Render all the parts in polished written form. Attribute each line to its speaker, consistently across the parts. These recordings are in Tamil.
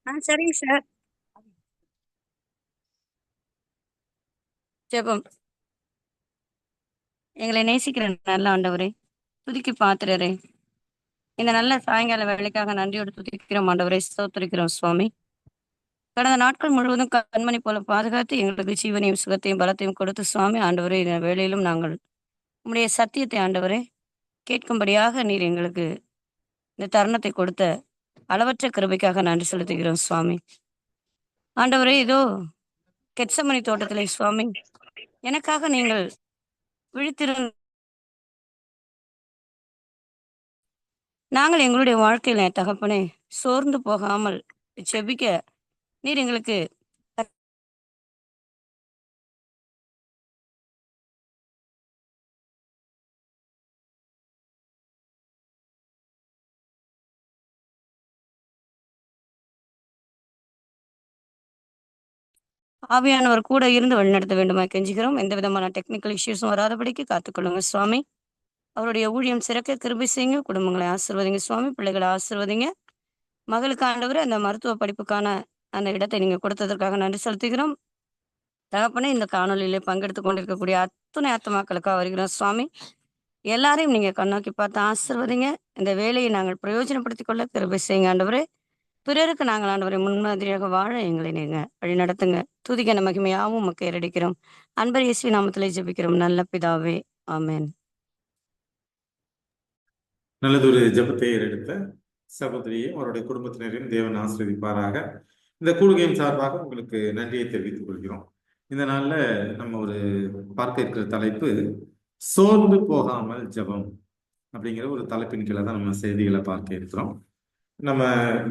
Speaker 1: சரிங்க சார். ஜெபம். எங்களை நேசிக்கிற நல்ல ஆண்டவரே, துதிக்கு பாத்திரரே, இந்த நல்ல சாயங்கால வேலைக்காக நன்றியோடு துதிக்கிறோம் ஆண்டவரே, ஸ்தோத்திரிக்கிறோம் சுவாமி. கடந்த நாட்கள் முழுவதும் கண்மணி போல பாதுகாத்து எங்களுக்கு ஜீவனையும் சுகத்தையும் பலத்தையும் கொடுத்து சுவாமி ஆண்டவரே, இந்த வேளையிலும் நாங்கள் உம்முடைய சத்தியத்தை ஆண்டவரே கேட்கும்படியாக நீர் எங்களுக்கு இந்த தருணத்தை கொடுத்த அளவற்ற கிருபைக்காக நன்றி செலுத்துகிறோம் சுவாமி. ஆண்டவரே, இதோ கெத்சமனி தோட்டத்திலே சுவாமி எனக்காக நீங்கள் விழித்திருந்த நாங்கள் எங்களுடைய வாழ்க்கையில தகப்பனே சோர்ந்து போகாமல் செபிக்க நீர் எங்களுக்கு ஆவியானவர் கூட இருந்து வழிநடத்த வேண்டுமா கெஞ்சுகிறோம். எந்த விதமான டெக்னிக்கல் இஷ்யூஸும் வராதபடிக்கு காத்துக்கொள்ளுங்க சுவாமி. அவருடைய ஊழியம் சிறக்க கிருபை செய்யுங்க. குடும்பங்களை ஆசீர்வதிங்க சுவாமி. பிள்ளைகளை ஆசீர்வதிங்க. மகளுக்கு ஆண்டவரே அந்த மருத்துவ படிப்புக்கான அந்த இடத்தை நீங்க கொடுத்ததற்காக நன்றி செலுத்துகிறோம். தகப்பனே, இந்த காணொளியிலே பங்கெடுத்துக் கொண்டிருக்கக்கூடிய அத்துணை ஆத்துமாக்களுக்காக வருகிறோம் சுவாமி. எல்லாரையும் நீங்க கண்ணோக்கி பார்த்து ஆசீர்வதிங்க. இந்த வேலையை நாங்கள் பிரயோஜனப்படுத்திக் கொள்ள கிருபை செய்யுங்க ஆண்டவரே. பிறருக்கு நாங்கள் ஆண்டவரை முன்மாதிரியாக வாழ எங்களை நீங்க வழி நடத்துங்க. துதிக்க மகிமையாவும் உமக்கு ஏறடிக்கிறோம். அன்பர் இயேசுவின் நாமத்திலே ஜெபிக்கிறோம் நல்ல பிதாவே. ஆமென்.
Speaker 2: நல்லதொரு ஜெபத்தை ஏறெடுத்த சகோதரியும் அவருடைய குடும்பத்தினரையும் தேவன் ஆசீர்வதிப்பாராக. இந்த கூடுகையின் சார்பாக உங்களுக்கு நன்றியை தெரிவித்துக் கொள்கிறோம். இந்த நாள்ல நம்ம ஒரு பார்க்க இருக்கிற தலைப்பு சோர்ந்து போகாமல் ஜெபம் அப்படிங்கிற ஒரு தலைப்பின் கீழே தான் நம்ம செய்திகளை பார்க்க இருக்கிறோம். நம்ம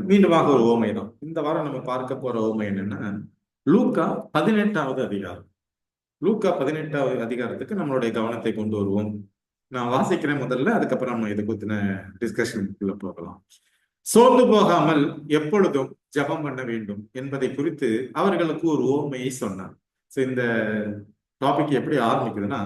Speaker 2: மீண்டுமாக ஒரு ஓமை தான் இந்த வாரம் நம்ம பார்க்க போற ஓமை என்னன்னா, லூக்கா 18வது அதிகாரம். லூக்கா 18வது அதிகாரத்துக்கு நம்மளுடைய கவனத்தை கொண்டு வருவோம். நான் வாசிக்கிறேன் முதல்ல, அதுக்கப்புறம் நம்ம இதை பத்தின டிஸ்கஷனுக்குள்ள போகலாம். சோர்ந்து போகாமல் எப்பொழுதும் ஜெபம் பண்ண வேண்டும் என்பதை குறித்து அவர்களுக்கு ஒரு உவமையை சொன்னார். இந்த டாபிக் எப்படி ஆரம்பிக்குதுன்னா,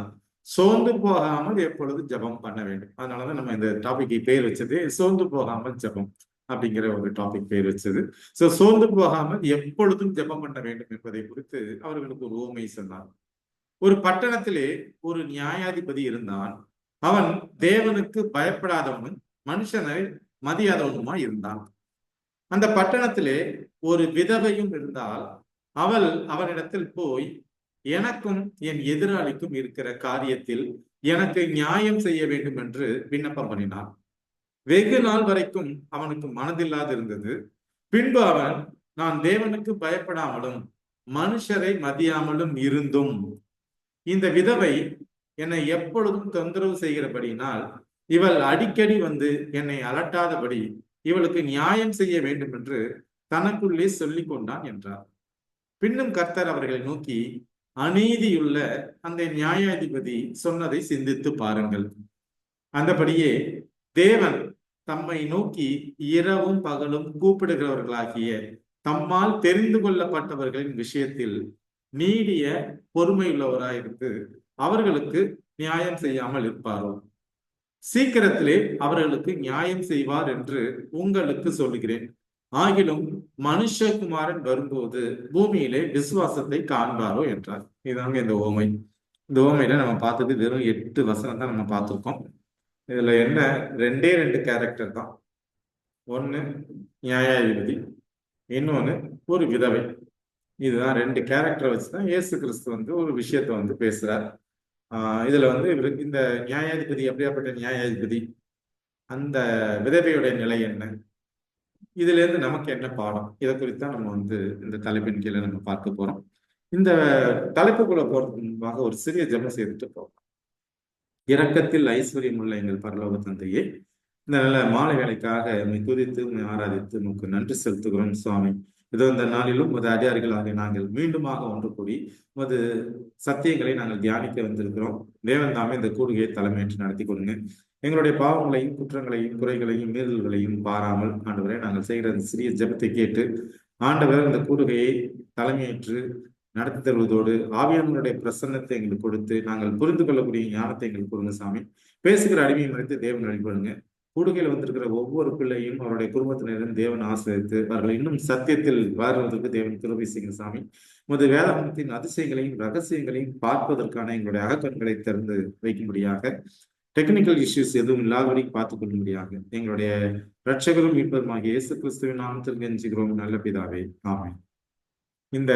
Speaker 2: சோர்ந்து போகாமல் எப்பொழுதும் ஜெபம் பண்ண வேண்டும். அதனாலதான் நம்ம இந்த டாபிக் பேர் வச்சது சோர்ந்து போகாமல் ஜெபம் அப்படிங்கிற ஒரு டாபிக் பேர் வச்சது. சோர்ந்து போகாமல் எப்பொழுதும் ஜெபம் பண்ண வேண்டும் என்பதை குறித்து அவர்களுக்கு ஒரு உவமை சொன்னார். ஒரு பட்டணத்திலே ஒரு நியாயாதிபதி இருந்தான். அவன் தேவனுக்கு பயப்படாதவனும் மனுஷனை மதியாதவனுமா இருந்தான். அந்த பட்டணத்திலே ஒரு விதவையும் இருந்தால், அவள் அவனிடத்தில் போய், எனக்கும் என் எதிராளிக்கும் இருக்கிற காரியத்தில் எனக்கு நியாயம் செய்ய வேண்டும் என்று விண்ணப்பம் பண்ணினான். வெகு நாள் வரைக்கும் அவனுக்கு மனதில்லாது இருந்தது. பின்பு அவன், நான் தேவனுக்கு பயப்படாமலும் மனுஷரை மதியாமலும் இருந்தும் இந்த விதவை என்னை எப்பொழுதும் தொந்தரவு செய்கிறபடியினால் இவள் அடிக்கடி வந்து என்னை அலட்டாதபடி இவளுக்கு நியாயம் செய்ய வேண்டும் என்று தனக்குள்ளே சொல்லிக் கொண்டான் என்றார். பின்னும் கர்த்தர் அவர்களை நோக்கி, அநீதியுள்ள அந்த நியாயாதிபதி சொன்னதை சிந்தித்து பாருங்கள். அந்தபடியே தேவன் தம்மை நோக்கி இரவும் பகலும் கூப்பிடுகிறவர்களாகிய தம்மால் தெரிந்து கொள்ளப்பட்டவர்களின் விஷயத்தில் நீடிய பொறுமையுள்ளவராயிருந்து அவர்களுக்கு நியாயம் செய்யாமல் இருப்பாரோ? சீக்கிரத்திலே அவர்களுக்கு நியாயம் செய்வார் என்று உங்களுக்கு சொல்லுகிறேன். ஆகிலும் மனுஷகுமாரன் வரும்போது பூமியிலே விசுவாசத்தை காண்பாரோ என்றார். இதுதாங்க இந்த ஓமை. இந்த ஓமையில நம்ம பார்த்தது வெறும் 8 வசனம் தான் நம்ம பார்த்திருக்கோம். இதுல என்ன, 2 கேரக்டர் தான். ஒண்ணு நியாயாதிபதி, இன்னொன்னு ஒரு விதவை. இதுதான் 2 கேரக்டரை வச்சுதான் இயேசு கிறிஸ்து வந்து ஒரு விஷயத்த வந்து பேசுறார். இதுல வந்து இவருக்கு இந்த நியாயாதிபதி எப்படியாப்பட்ட நியாயாதிபதி, அந்த விதவையுடைய நிலை என்ன, இதுல இருந்து நமக்கு என்ன பாடம், இதை குறித்தான் நம்ம வந்து இந்த தலைப்பின் கீழே நம்ம பார்க்க போறோம். இந்த தலைப்புக்குள்ள போறதுக்கு முன்பாக ஒரு சிறிய ஜெபம் செய்துட்டு போறோம். இரக்கத்தில் ஐஸ்வர்யம் உள்ள எங்கள் பரலோக தந்தையே, இந்த நல்ல மாலை வேலைக்காக உண்மை துதித்து உண்மை ஆராதித்து உமக்கு நன்றி செலுத்துகிறோம் சுவாமி. இதோ இந்த நாளிலும் உமது அடியார்களாக நாங்கள் மீண்டுமாக ஒன்று கூடி உமது சத்தியங்களை நாங்கள் தியானிக்க வந்திருக்கிறோம். தேவன் தாமே இந்த கூடுகையை தலைமையேற்று நடத்தி கொடுங்க. எங்களுடைய பாவங்களையும் குற்றங்களையும் குறைகளையும் மீறல்களையும் பாராமல் ஆண்டவரை நாங்கள் செய்கிற அந்த சிறிய ஜெபத்தை கேட்டு ஆண்டவர் இந்த கூடுகையை தலைமையேற்று நடத்தி தருவதோடு ஆவியானவருடைய பிரசன்னத்தை எங்களுக்கு கொடுத்து நாங்கள் புரிந்து கொள்ளக்கூடிய ஞானத்தை எங்களுக்கு கொடுங்க சாமி. பேசுகிற அடிமையை மறைத்து தேவன் வழிபடுங்க. கூடுகையில் வந்திருக்கிற ஒவ்வொரு பிள்ளையும் அவருடைய குடும்பத்தினரும் தேவன் ஆசிரியத்து அவர்கள் இன்னும் சத்தியத்தில் வாழ்வதற்கு தேவன் கிருபை செய்யுங்க சாமி. உமது வேதாகமத்தின் அதிசயங்களையும் ரகசியங்களையும் பார்ப்பதற்கான எங்களுடைய அகக்கண்களை திறந்து வைக்கும்படியாக, டெக்னிக்கல் இஷ்யூஸ் எதுவும் இல்லாதபடி பார்த்துக் கொள்ளும்படியாக எங்களுடைய இரட்சகரும் மீட்பருமாகிய இயேசு கிறிஸ்துவின் நாமத்தில் கெஞ்சுகிறோம் நல்ல பிதாவே, ஆமென். இந்த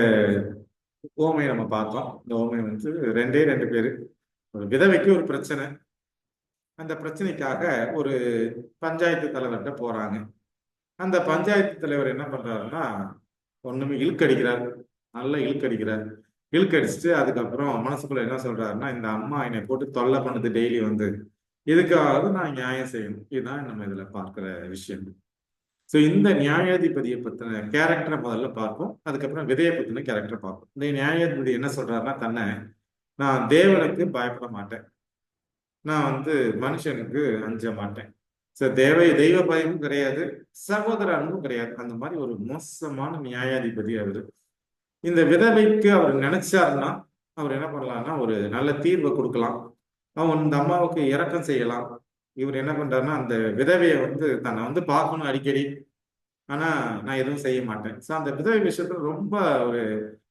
Speaker 2: ஓமையை நம்ம பார்த்தோம். இந்த ஓமை வந்து ரெண்டே ரெண்டு பேரு. ஒரு விதவைக்கு ஒரு பிரச்சனை. அந்த பிரச்சனைக்காக ஒரு பஞ்சாயத்து தலைவர்கிட்ட போறாங்க. அந்த பஞ்சாயத்து தலைவர் என்ன பண்றாருன்னா, ஒண்ணுமே இழுக்கடிக்கிறார், நல்லா இழுக்கடிக்கிறார். இழுக்கடிச்சுட்டு அதுக்கப்புறம் மனசுக்குள்ள என்ன சொல்றாருன்னா, இந்த அம்மா என்னை போட்டு தொல்லை பண்ணுது டெய்லி வந்து, இதுக்காவது நான் நியாயம் செய்யணும். இதுதான் நம்ம இதுல பார்க்கிற விஷயம். ஸோ இந்த நியாயாதிபதியை பத்தின கேரக்டரை முதல்ல பார்ப்போம். அதுக்கப்புறம் விதையை பத்தின கேரக்டரை பார்ப்போம். இந்த நியாயாதிபதி என்ன சொல்றாருன்னா, தன்னை நான் தேவனுக்கு பயப்பட மாட்டேன், நான் வந்து மனுஷனுக்கு அஞ்ச மாட்டேன். ஸோ தெய்வ பயமும் கிடையாது, சகோதர அன்பும் கிடையாது. அந்த மாதிரி ஒரு மோசமான நியாயாதிபதி அவரு. இந்த விதவைக்கு அவர் நினைச்சாருன்னா அவர் என்ன பண்ணலாம்னா ஒரு நல்ல தீர்வை கொடுக்கலாம். அவன் இந்த அம்மாவுக்கு இரக்கம் செய்யலாம். இவர் என்ன பண்றாருன்னா, அந்த விதவையை வந்து தன்னை வந்து பார்க்கணும் அடிக்கடி, ஆனா நான் எதுவும் செய்ய மாட்டேன். ஸோ அந்த விதவை விஷயத்துல ரொம்ப ஒரு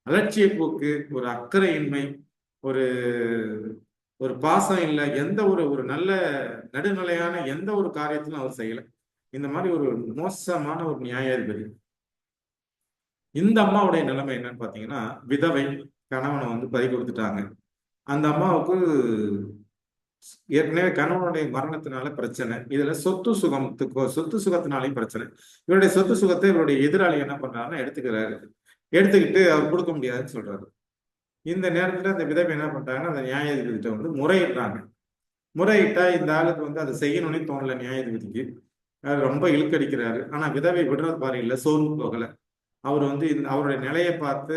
Speaker 2: அலட்சிய போக்கு, ஒரு அக்கறையின்மை, ஒரு ஒரு பாசம் இல்லை, எந்த ஒரு ஒரு நல்ல நடுநிலையான எந்த ஒரு காரியத்திலும் அவர் செய்யல. இந்த மாதிரி ஒரு மோசமான ஒரு நியாயாதிபதி. இந்த அம்மாவுடைய நிலைமை என்னன்னு பாத்தீங்கன்னா, விதவை, கணவனை வந்து பறி கொடுத்துட்டாங்க. அந்த அம்மாவுக்கு ஏற்கனவே கணவனுடைய மரணத்தினால பிரச்சனை, இதுல சொத்து சுகத்தினாலையும் பிரச்சனை. இவருடைய சொத்து சுகத்தை இவருடைய எதிராளி என்ன பண்றாருன்னா எடுத்துக்கிறாரு. எடுத்துக்கிட்டு அவர் கொடுக்க முடியாதுன்னு சொல்றாரு. இந்த நேரத்துல அந்த விதவை என்ன பண்றாங்கன்னா, அந்த நியாயாதிபதிகிட்ட வந்து முறையிடுறாங்க. முறையிட்டா இந்த ஆளுக்கு வந்து அதை செய்யணும்னே தோணல நியாயாதிபதிக்கு. ரொம்ப இழுக்கடிக்கிறாரு. ஆனா விதவை விடுறது பாரு இல்லை, சோர்ந்து போகல. அவர் வந்து அவருடைய நிலையை பார்த்து,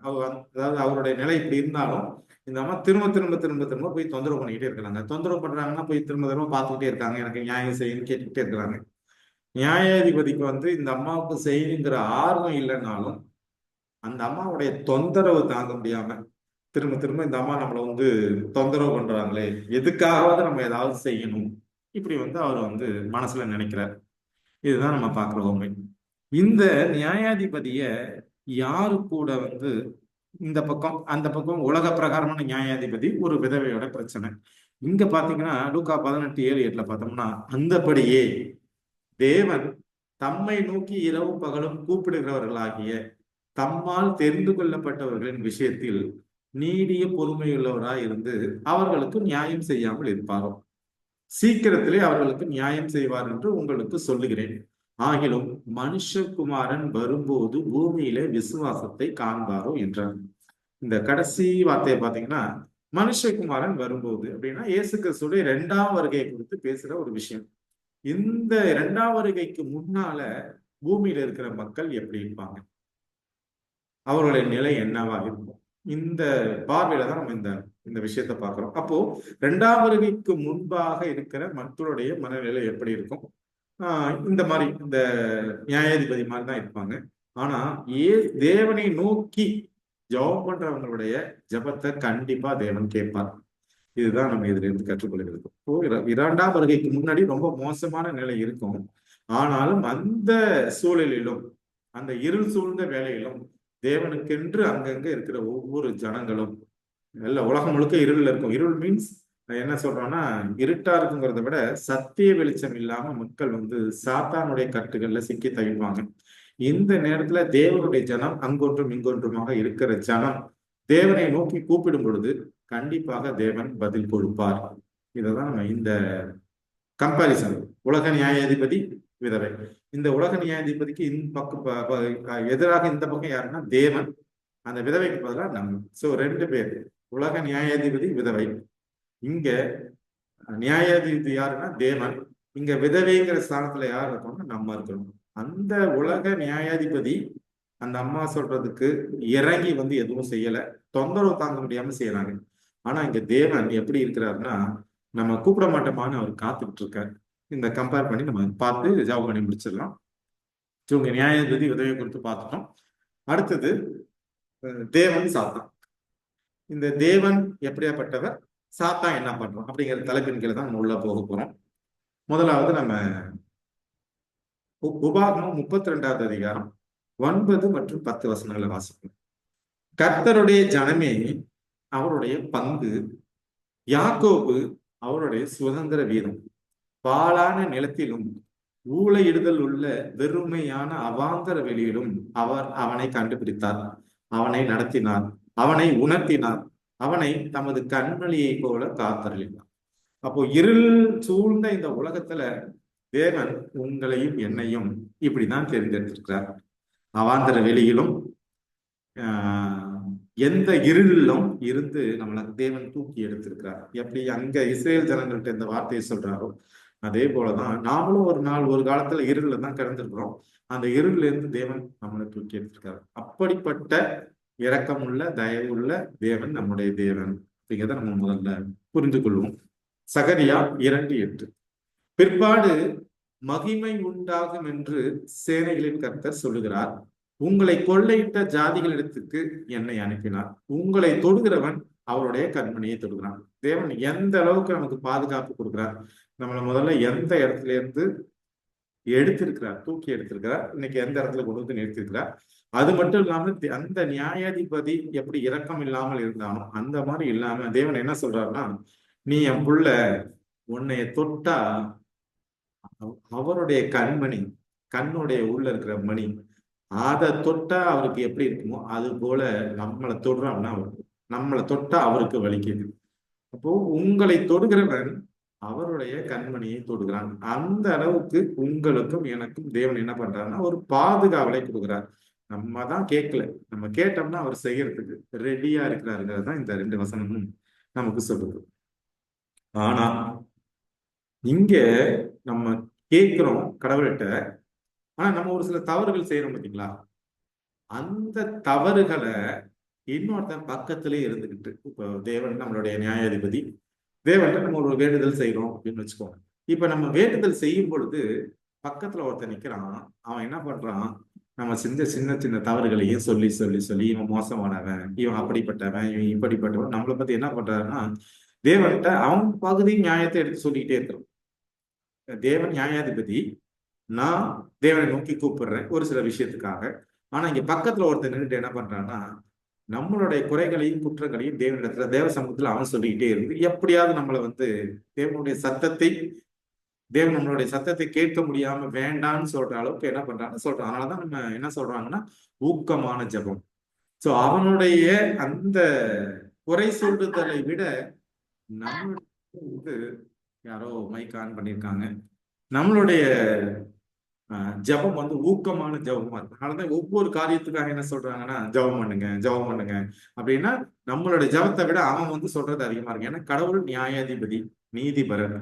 Speaker 2: அதாவது அவருடைய நிலை இப்படி இருந்தாலும் இந்த அம்மா திரும்ப திரும்ப திரும்ப திரும்ப போய் தொந்தரவு பண்ணிக்கிட்டே இருக்கிறாங்க. தொந்தரவு பண்றாங்கன்னா போய் திரும்ப திரும்ப பார்த்துக்கிட்டே இருக்காங்க, எனக்கு நியாயம் செய்யணும்னு கேட்டுக்கிட்டே இருக்கிறாங்க. நியாயாதிபதிக்கு வந்து இந்த அம்மாவுக்கு செய்யுங்கிற ஆர்வம் இல்லைன்னாலும் அந்த அம்மாவுடைய தொந்தரவு தாங்க முடியாம திரும்ப திரும்ப இந்த அம்மா நம்மளை வந்து தொந்தரவு பண்றாங்களே, எதுக்காகவாவது நம்ம ஏதாவது செய்யணும், இப்படி வந்து அவர் வந்து மனசுல நினைக்கிறார். இதுதான் நம்ம பார்க்குற உண்மை. இந்த நியாயாதிபதிய யாரு கூட வந்து இந்த பக்கம் அந்த பக்கம் உலக பிரகாரமான நியாயாதிபதி, ஒரு விதவையோட பிரச்சனை. இங்க பாத்தீங்கன்னா லூக்கா 18:7-8 பார்த்தோம்னா, அந்தபடியே தேவன் தம்மை நோக்கி இரவும் பகலும் கூப்பிடுகிறவர்களாகிய தம்மால் தெரிந்து கொள்ளப்பட்டவர்களின் விஷயத்தில் நீடிய பொறுமையுள்ளவராய் இருந்து அவர்களுக்கு நியாயம் செய்யாமல் இருப்பாரோ, சீக்கிரத்திலே அவர்களுக்கு நியாயம் செய்வார் என்று உங்களுக்கு சொல்லுகிறேன். ஆகிலும் மனுஷகுமாரன் வரும்போது பூமியிலே விசுவாசத்தை காண்பாரோ என்றார். இந்த கடைசி வார்த்தையை பாத்தீங்கன்னா, மனுஷகுமாரன் வரும்போது அப்படின்னா இயேசு கிறிஸ்துடைய 2ஆம் வருகையை குறித்து பேசுற ஒரு விஷயம். இந்த 2ஆம் வருகைக்கு முன்னால பூமியில இருக்கிற மக்கள் எப்படி இருப்பாங்க, அவர்களுடைய நிலை என்னவா இருக்கும், இந்த பார்வையில தான் நம்ம இந்த விஷயத்த பார்க்கிறோம். அப்போ 2ஆம் வருகைக்கு முன்பாக இருக்கிற மக்களுடைய மனநிலை எப்படி இருக்கும்? இந்த மாதிரி இந்த நியாயாதிபதி மாதிரி தான் இருப்பாங்க. ஆனா தேவனை நோக்கி ஜெபம் பண்றவங்களுடைய ஜெபத்தை கண்டிப்பா தேவன் கேட்பார். இதுதான் நம்ம இதுல இருந்து கற்றுக்கொள்கிறது. இப்போ 2ஆம் வருகைக்கு முன்னாடி ரொம்ப மோசமான நிலை இருக்கும். ஆனாலும் அந்த சூழலிலும், அந்த இருள் சூழ்ந்த வேலையிலும் தேவனுக்கென்று அங்கங்க இருக்கிற ஒவ்வொரு ஜனங்களும், எல்லா உலகம் முழுக்க இருள் இருக்கும். இருள் மீன்ஸ் என்ன சொல்றோம்னா, இருட்டா இருக்குங்கிறத விட சத்திய வெளிச்சம் இல்லாம மக்கள் வந்து சாத்தானுடைய கட்டுகள்ல சிக்கி தவிப்பாங்க. இந்த நேரத்துல தேவனுடைய ஜனம் அங்கொன்றும் இங்கொன்றுமாக இருக்கிற ஜனம் தேவனை நோக்கி கூப்பிடும் பொழுது கண்டிப்பாக தேவன் பதில் கொடுப்பார். இதைதான் நம்ம இந்த கம்பாரிசன், உலக நியாயாதிபதி, விதவை. இந்த உலக நியாயாதிபதிக்கு இந்த பக்கம் எதிராக இந்த பக்கம் யாருன்னா தேவன், அந்த விதவைக்கு பதிலாக நம்ம. சோ 2 பேர், உலக நியாயாதிபதி, விதவை. இங்க நியாயாதிபதி யாருன்னா தேவன், இங்க விதவைங்கிற ஸ்தானத்துல யார் இருக்கோம்னா நம்ம இருக்கணும். அந்த உலக நியாயாதிபதி அந்த அம்மா சொல்றதுக்கு இறங்கி வந்து எதுவும் செய்யல, தொந்தரவு தாங்க முடியாம செய்யறாங்க. ஆனா இங்க தேவன் எப்படி இருக்கிறாருன்னா, நம்ம கூப்பிட மாட்டோமான்னு அவர் காத்துக்கிட்டு இருக்காரு. இந்த கம்பேர் பண்ணி நம்ம பார்த்து ஜாபம் பண்ணி முடிச்சிடலாம். இவங்க நியாயாதிபதி விதவை குறித்து பார்த்துட்டோம். அடுத்தது தேவன் சாத்தான். இந்த தேவன் எப்படியாப்பட்டவர், சாத்தான் என்ன பண்றோம் அப்படிங்கிற தலைப்பின் கீழே தான் நம்ம உள்ள போக போறோம். முதலாவது நம்ம உபாகமம் 32வது அதிகாரம் 9 மற்றும் 10 வசனங்களை வாசிப்போம். கர்த்தருடைய ஜனமே அவருடைய பங்கு, யாக்கோபு அவருடைய சுதந்திர வீதம். பாழான நிலத்திலும் ஊளையிடுதல் உள்ள வெறுமையான அவாந்தர வெளியிலும் அவர் அவனை கண்டுபிடித்தார், அவனை நடத்தினார், அவனை உணர்த்தினார், அவனை தமது கண்மணியை போல காத்தருளினார். அப்போ இருள் சூழ்ந்த இந்த உலகத்துல தேவன் உங்களையும் என்னையும் இப்படிதான் தேர்ந்தெடுத்திருக்கிறார். அவாந்தர வெளியிலும் எந்த இருளிலும் இருந்து நம்மளை தேவன் தூக்கி எடுத்திருக்கிறார். எப்படி அங்க இஸ்ரேல் ஜனங்கள்ட்ட இந்த வார்த்தையை சொல்றாரோ அதே போலதான் நாமளும் ஒரு நாள் ஒரு காலத்துல இருள்ல தான் கிடந்திருக்கிறோம். அந்த இருள்ல இருந்து தேவன் நம்மளை தூக்கி எடுத்திருக்காரு. அப்படிப்பட்ட இரக்கமுள்ள தயவுள்ள தேவன் நம்முடைய தேவன் அப்படிங்கிறத நம்ம முதல்ல புரிந்து கொள்வோம். சகரியா 2:8. பிற்பாடு மகிமை உண்டாகும் என்று சேனைகளின் கர்த்தர் சொல்லுகிறார், உங்களை கொள்ளையிட்ட ஜாதிகளிடத்துக்கு என்னை அனுப்பினார், உங்களை தொடுகிறவன் அவருடைய கண்மணியை தொடுகிறான். தேவன் எந்த அளவுக்கு நமக்கு பாதுகாப்பு கொடுக்கிறார், நம்மளை முதல்ல எந்த இடத்துல இருந்து எடுத்திருக்கிறார், தூக்கி எடுத்திருக்கிறார், இன்னைக்கு எந்த இடத்துல கொண்டு வந்து நிறுத்திருக்கிறார். அது மட்டும் இல்லாம அந்த நியாயாதிபதி எப்படி இரக்கம் இல்லாமல் இருந்தானோ அந்த மாதிரி இல்லாம தேவன் என்ன சொல்றாருன்னா, நீ என் புள்ள, உன்னைய தொட்டா அவருடைய கண்மணி, கண்ணுடைய உள்ள இருக்கிற மணி, அதை தொட்டா அவருக்கு எப்படி இருக்குமோ அது போல நம்மளை தொடுறோம்னா நம்மளை தொட்டா அவருக்கு வலிக்குது. அப்போ உங்களை தொடுகிறவன் அவருடைய கண்மணியை தொடுகிறான். அந்த அளவுக்கு உங்களுக்கும் எனக்கும் தேவன் என்ன பண்றாருன்னா ஒரு பாதுகாவலை கொடுக்குறார். நம்ம தான் கேட்கல, நம்ம கேட்டோம்னா அவர் செய்யறதுக்கு ரெடியா இருக்கிறாருங்கிறது தான் இந்த 2 வசனமும் நமக்கு சொல்லுது. ஆனா இங்க நம்ம கேட்கிறோம் கடவுள்கிட்ட, ஆனா நம்ம ஒரு சில தவறுகள் செய்யறோம் பார்த்தீங்களா, அந்த தவறுகளை இன்னொருத்தன் பக்கத்திலே இருந்துகிட்டு, இப்போ தேவன் நம்மளுடைய நியாயாதிபதி, தேவன் நம்ம ஒரு வேண்டுதல் செய்யறோம் அப்படின்னு வச்சுக்கோங்க. இப்ப நம்ம வேண்டுதல் செய்யும் பொழுது பக்கத்துல ஒருத்தன் நிக்கிறான், அவன் என்ன பண்றான், நம்ம செஞ்ச சின்ன சின்ன தவறுகளையும் சொல்லி சொல்லி சொல்லி இவன் மோசமானவன், இவன் அப்படிப்பட்டவன், இவன் இப்படிப்பட்டவன், நம்மளை பத்தி என்ன பண்றாருன்னா தேவன்கிட்ட அவன் பகுதி நியாயத்தை எடுத்து சொல்லிக்கிட்டே இருக்கிறோம். தேவன் நியாயாதிபதி, நான் தேவனை நோக்கி கூப்பிடுறேன் ஒரு சில விஷயத்துக்காக. ஆனா இங்க பக்கத்துல ஒருத்தர் நின்றுட்டு என்ன பண்றான்னா நம்மளுடைய குறைகளையும் குற்றங்களையும் தேவனிடத்துல தேவ சமூகத்துல அவன் சொல்லிக்கிட்டே இருந்து எப்படியாவது நம்மளை தேவனுடைய சத்தத்தை தேவன் நம்மளுடைய சத்தத்தை கேட்க முடியாம வேண்டான்னு சொல்ற அளவுக்கு என்ன பண்றான்னு சொல்றான். அதனாலதான் நம்ம என்ன சொல்றாங்கன்னா ஊக்கமான ஜெபம். சோ அவனுடைய அந்த குறை சொல்லுதலை விட நம்மளுடைய யாரோ மைக் ஆன் பண்ணியிருக்காங்க, நம்மளுடைய ஜபம் ஊக்கமான ஜபமா இருக்கும். அதனாலதான் ஒவ்வொரு காரியத்துக்காக என்ன சொல்றாங்கன்னா ஜபம் பண்ணுங்க ஜபம் பண்ணுங்க அப்படின்னா நம்மளுடைய ஜபத்தை விட அவன் சொல்றது அதிகமா இருக்கு. ஏன்னா கடவுள் நியாயாதிபதி, நீதிபரர்.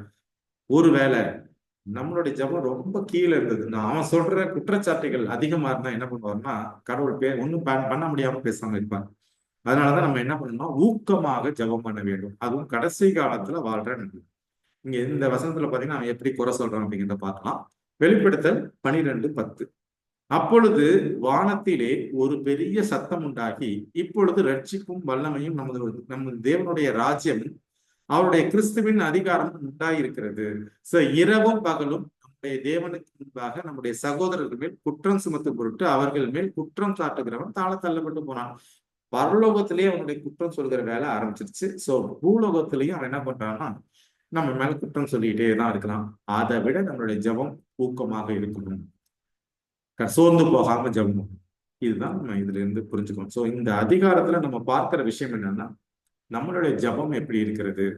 Speaker 2: ஒருவேளை நம்மளுடைய ஜபம் ரொம்ப கீழே இருந்தது, அவன் சொல்ற குற்றச்சாட்டுகள் அதிகமா இருந்தா என்ன பண்ணுவாருன்னா கடவுள் ஒன்னும் பண்ண முடியாம பேசாம இருப்பார். அதனாலதான் நம்ம என்ன பண்ணணும், ஊக்கமாக ஜபம் பண்ண வேண்டும். அதுவும் கடைசி காலத்துல வாழ்ற நம்ம. இங்க இந்த வசனத்துல பாத்தீங்கன்னா அவன் எப்படி குறை சொல்றான் அப்படிங்கிறத பார்க்கலாம். வெளிப்படுத்தல் 12:10. அப்பொழுது வானத்திலே ஒரு பெரிய சத்தம் உண்டாகி, இப்பொழுது ரட்சிப்பும் வல்லமையும் நமது தேவனுடைய ராஜ்யம் அவருடைய கிறிஸ்துவின் அதிகாரம் உண்டாயிருக்கிறது. இரவும் பகலும் நம்முடைய தேவனுக்கு முன்பாக நம்முடைய சகோதரர்கள் மேல் குற்றம் சுமத்தும் பொருட்டு அவர்கள் மேல் குற்றம் சாட்டுகிறவன் தாழ தள்ளப்பட்டு போனான். பரலோகத்திலேயே அவனுடைய குற்றம் சொல்கிற வேலை ஆரம்பிச்சிருச்சு. பூலோகத்திலையும் அவன் என்ன பண்றான்னா நம்ம மேல குற்றம் சொல்லிக்கிட்டே தான் இருக்கலாம். அதை விட நம்மளுடைய ஜபம் ஊக்கமாக இருக்கணும், சோர்ந்து போகாம ஜபம். இதுதான் நம்ம இதுல இருந்து புரிஞ்சுக்கணும். சோ இந்த அதிகாரத்துல நம்ம பார்க்கிற விஷயம் என்னன்னா நம்மளுடைய ஜபம் எப்படி இருக்கிறது,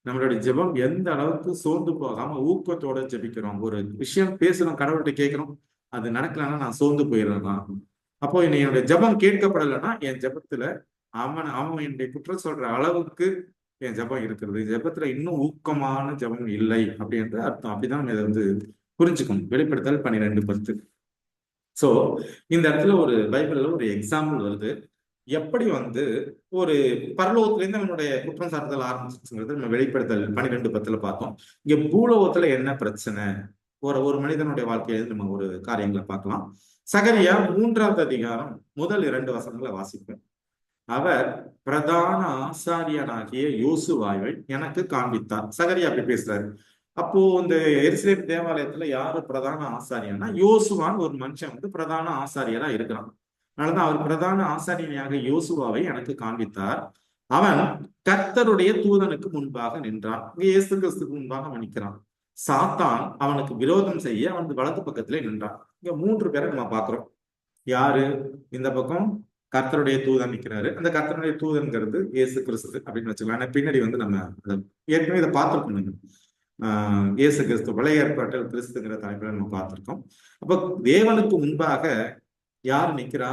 Speaker 2: நம்மளுடைய ஜபம் எந்த அளவுக்கு சோர்ந்து போகாம ஊக்கத்தோட ஜபிக்கிறோம். ஒரு விஷயம் பேசுறோம், கடவுள்கிட்ட கேட்கிறோம், அது நடக்கலன்னா நான் சோர்ந்து போயிடலாம். அப்போ என்னுடைய ஜபம் கேட்கப்படலைன்னா என் ஜபத்துல அவன் என்னுடைய குற்றம் சொல்ற அளவுக்கு என் ஜபம் இருக்கிறது, ஜபத்துல இன்னும் ஊக்கமான ஜபம் இல்லை அப்படின்ற அர்த்தம். அப்படிதான் நம்ம இதை புரிஞ்சுக்கணும். வெளிப்படுத்தல் 12:10. சோ இந்த இடத்துல ஒரு பைபிள்ல ஒரு எக்ஸாம்பிள் வருது, எப்படி ஒரு பரலோகத்துல இருந்து அவனுடைய குற்றம் சாட்டுதல் ஆரம்பிச்சுங்கிறது நம்ம வெளிப்படுத்தல் 12:10 பார்த்தோம். இங்க பூலோகத்துல என்ன பிரச்சனை, ஒரு மனிதனுடைய வாழ்க்கையில நம்ம ஒரு காரியங்களை பார்க்கலாம். சகரியா 3வது அதிகாரம் முதல் 2 வசனங்களை வாசிப்போம். அவர் பிரதான ஆசாரியனாகிய யோசுவாவை எனக்கு காண்பித்தார். சகரியா அப்படி பேசுறாரு, அப்போ இந்த எருசலேம் தேவாலயத்துல யாரு பிரதான ஆசாரியன்னா யோசுவான்னு ஒரு மனுஷன் வந்து பிரதான ஆசாரியரா இருக்கிறான். அதனாலதான் அவர் பிரதான ஆசாரியனாக யோசுவாவை எனக்கு காண்பித்தார். அவன் கர்த்தருடைய தூதனுக்கு முன்பாக நின்றான். இங்க இயேசு கிறிஸ்துக்கு முன்பாக அவன் நிற்கிறான். சாத்தான் அவனுக்கு விரோதம் செய்ய அவன் வலது பக்கத்திலே நின்றான். இங்க 3 பேரை நம்ம பார்க்கிறோம். யாரு? இந்த பக்கம் கர்த்தருடைய தூதன் நிற்கிறாரு. அந்த கர்த்தருடைய தூதன்கிறது இயேசு கிறிஸ்து அப்படின்னு வச்சுக்கலாம். ஆனா பின்னாடி வந்து நம்ம ஏற்கனவே இதை பார்த்துருக்கோம். இயேசு கிறிஸ்து பழைய ஏற்பாட்டில் கிறிஸ்துங்கிற தலைப்புல நம்ம பார்த்திருக்கோம். அப்ப தேவனுக்கு முன்பாக யார் நிக்கிறா?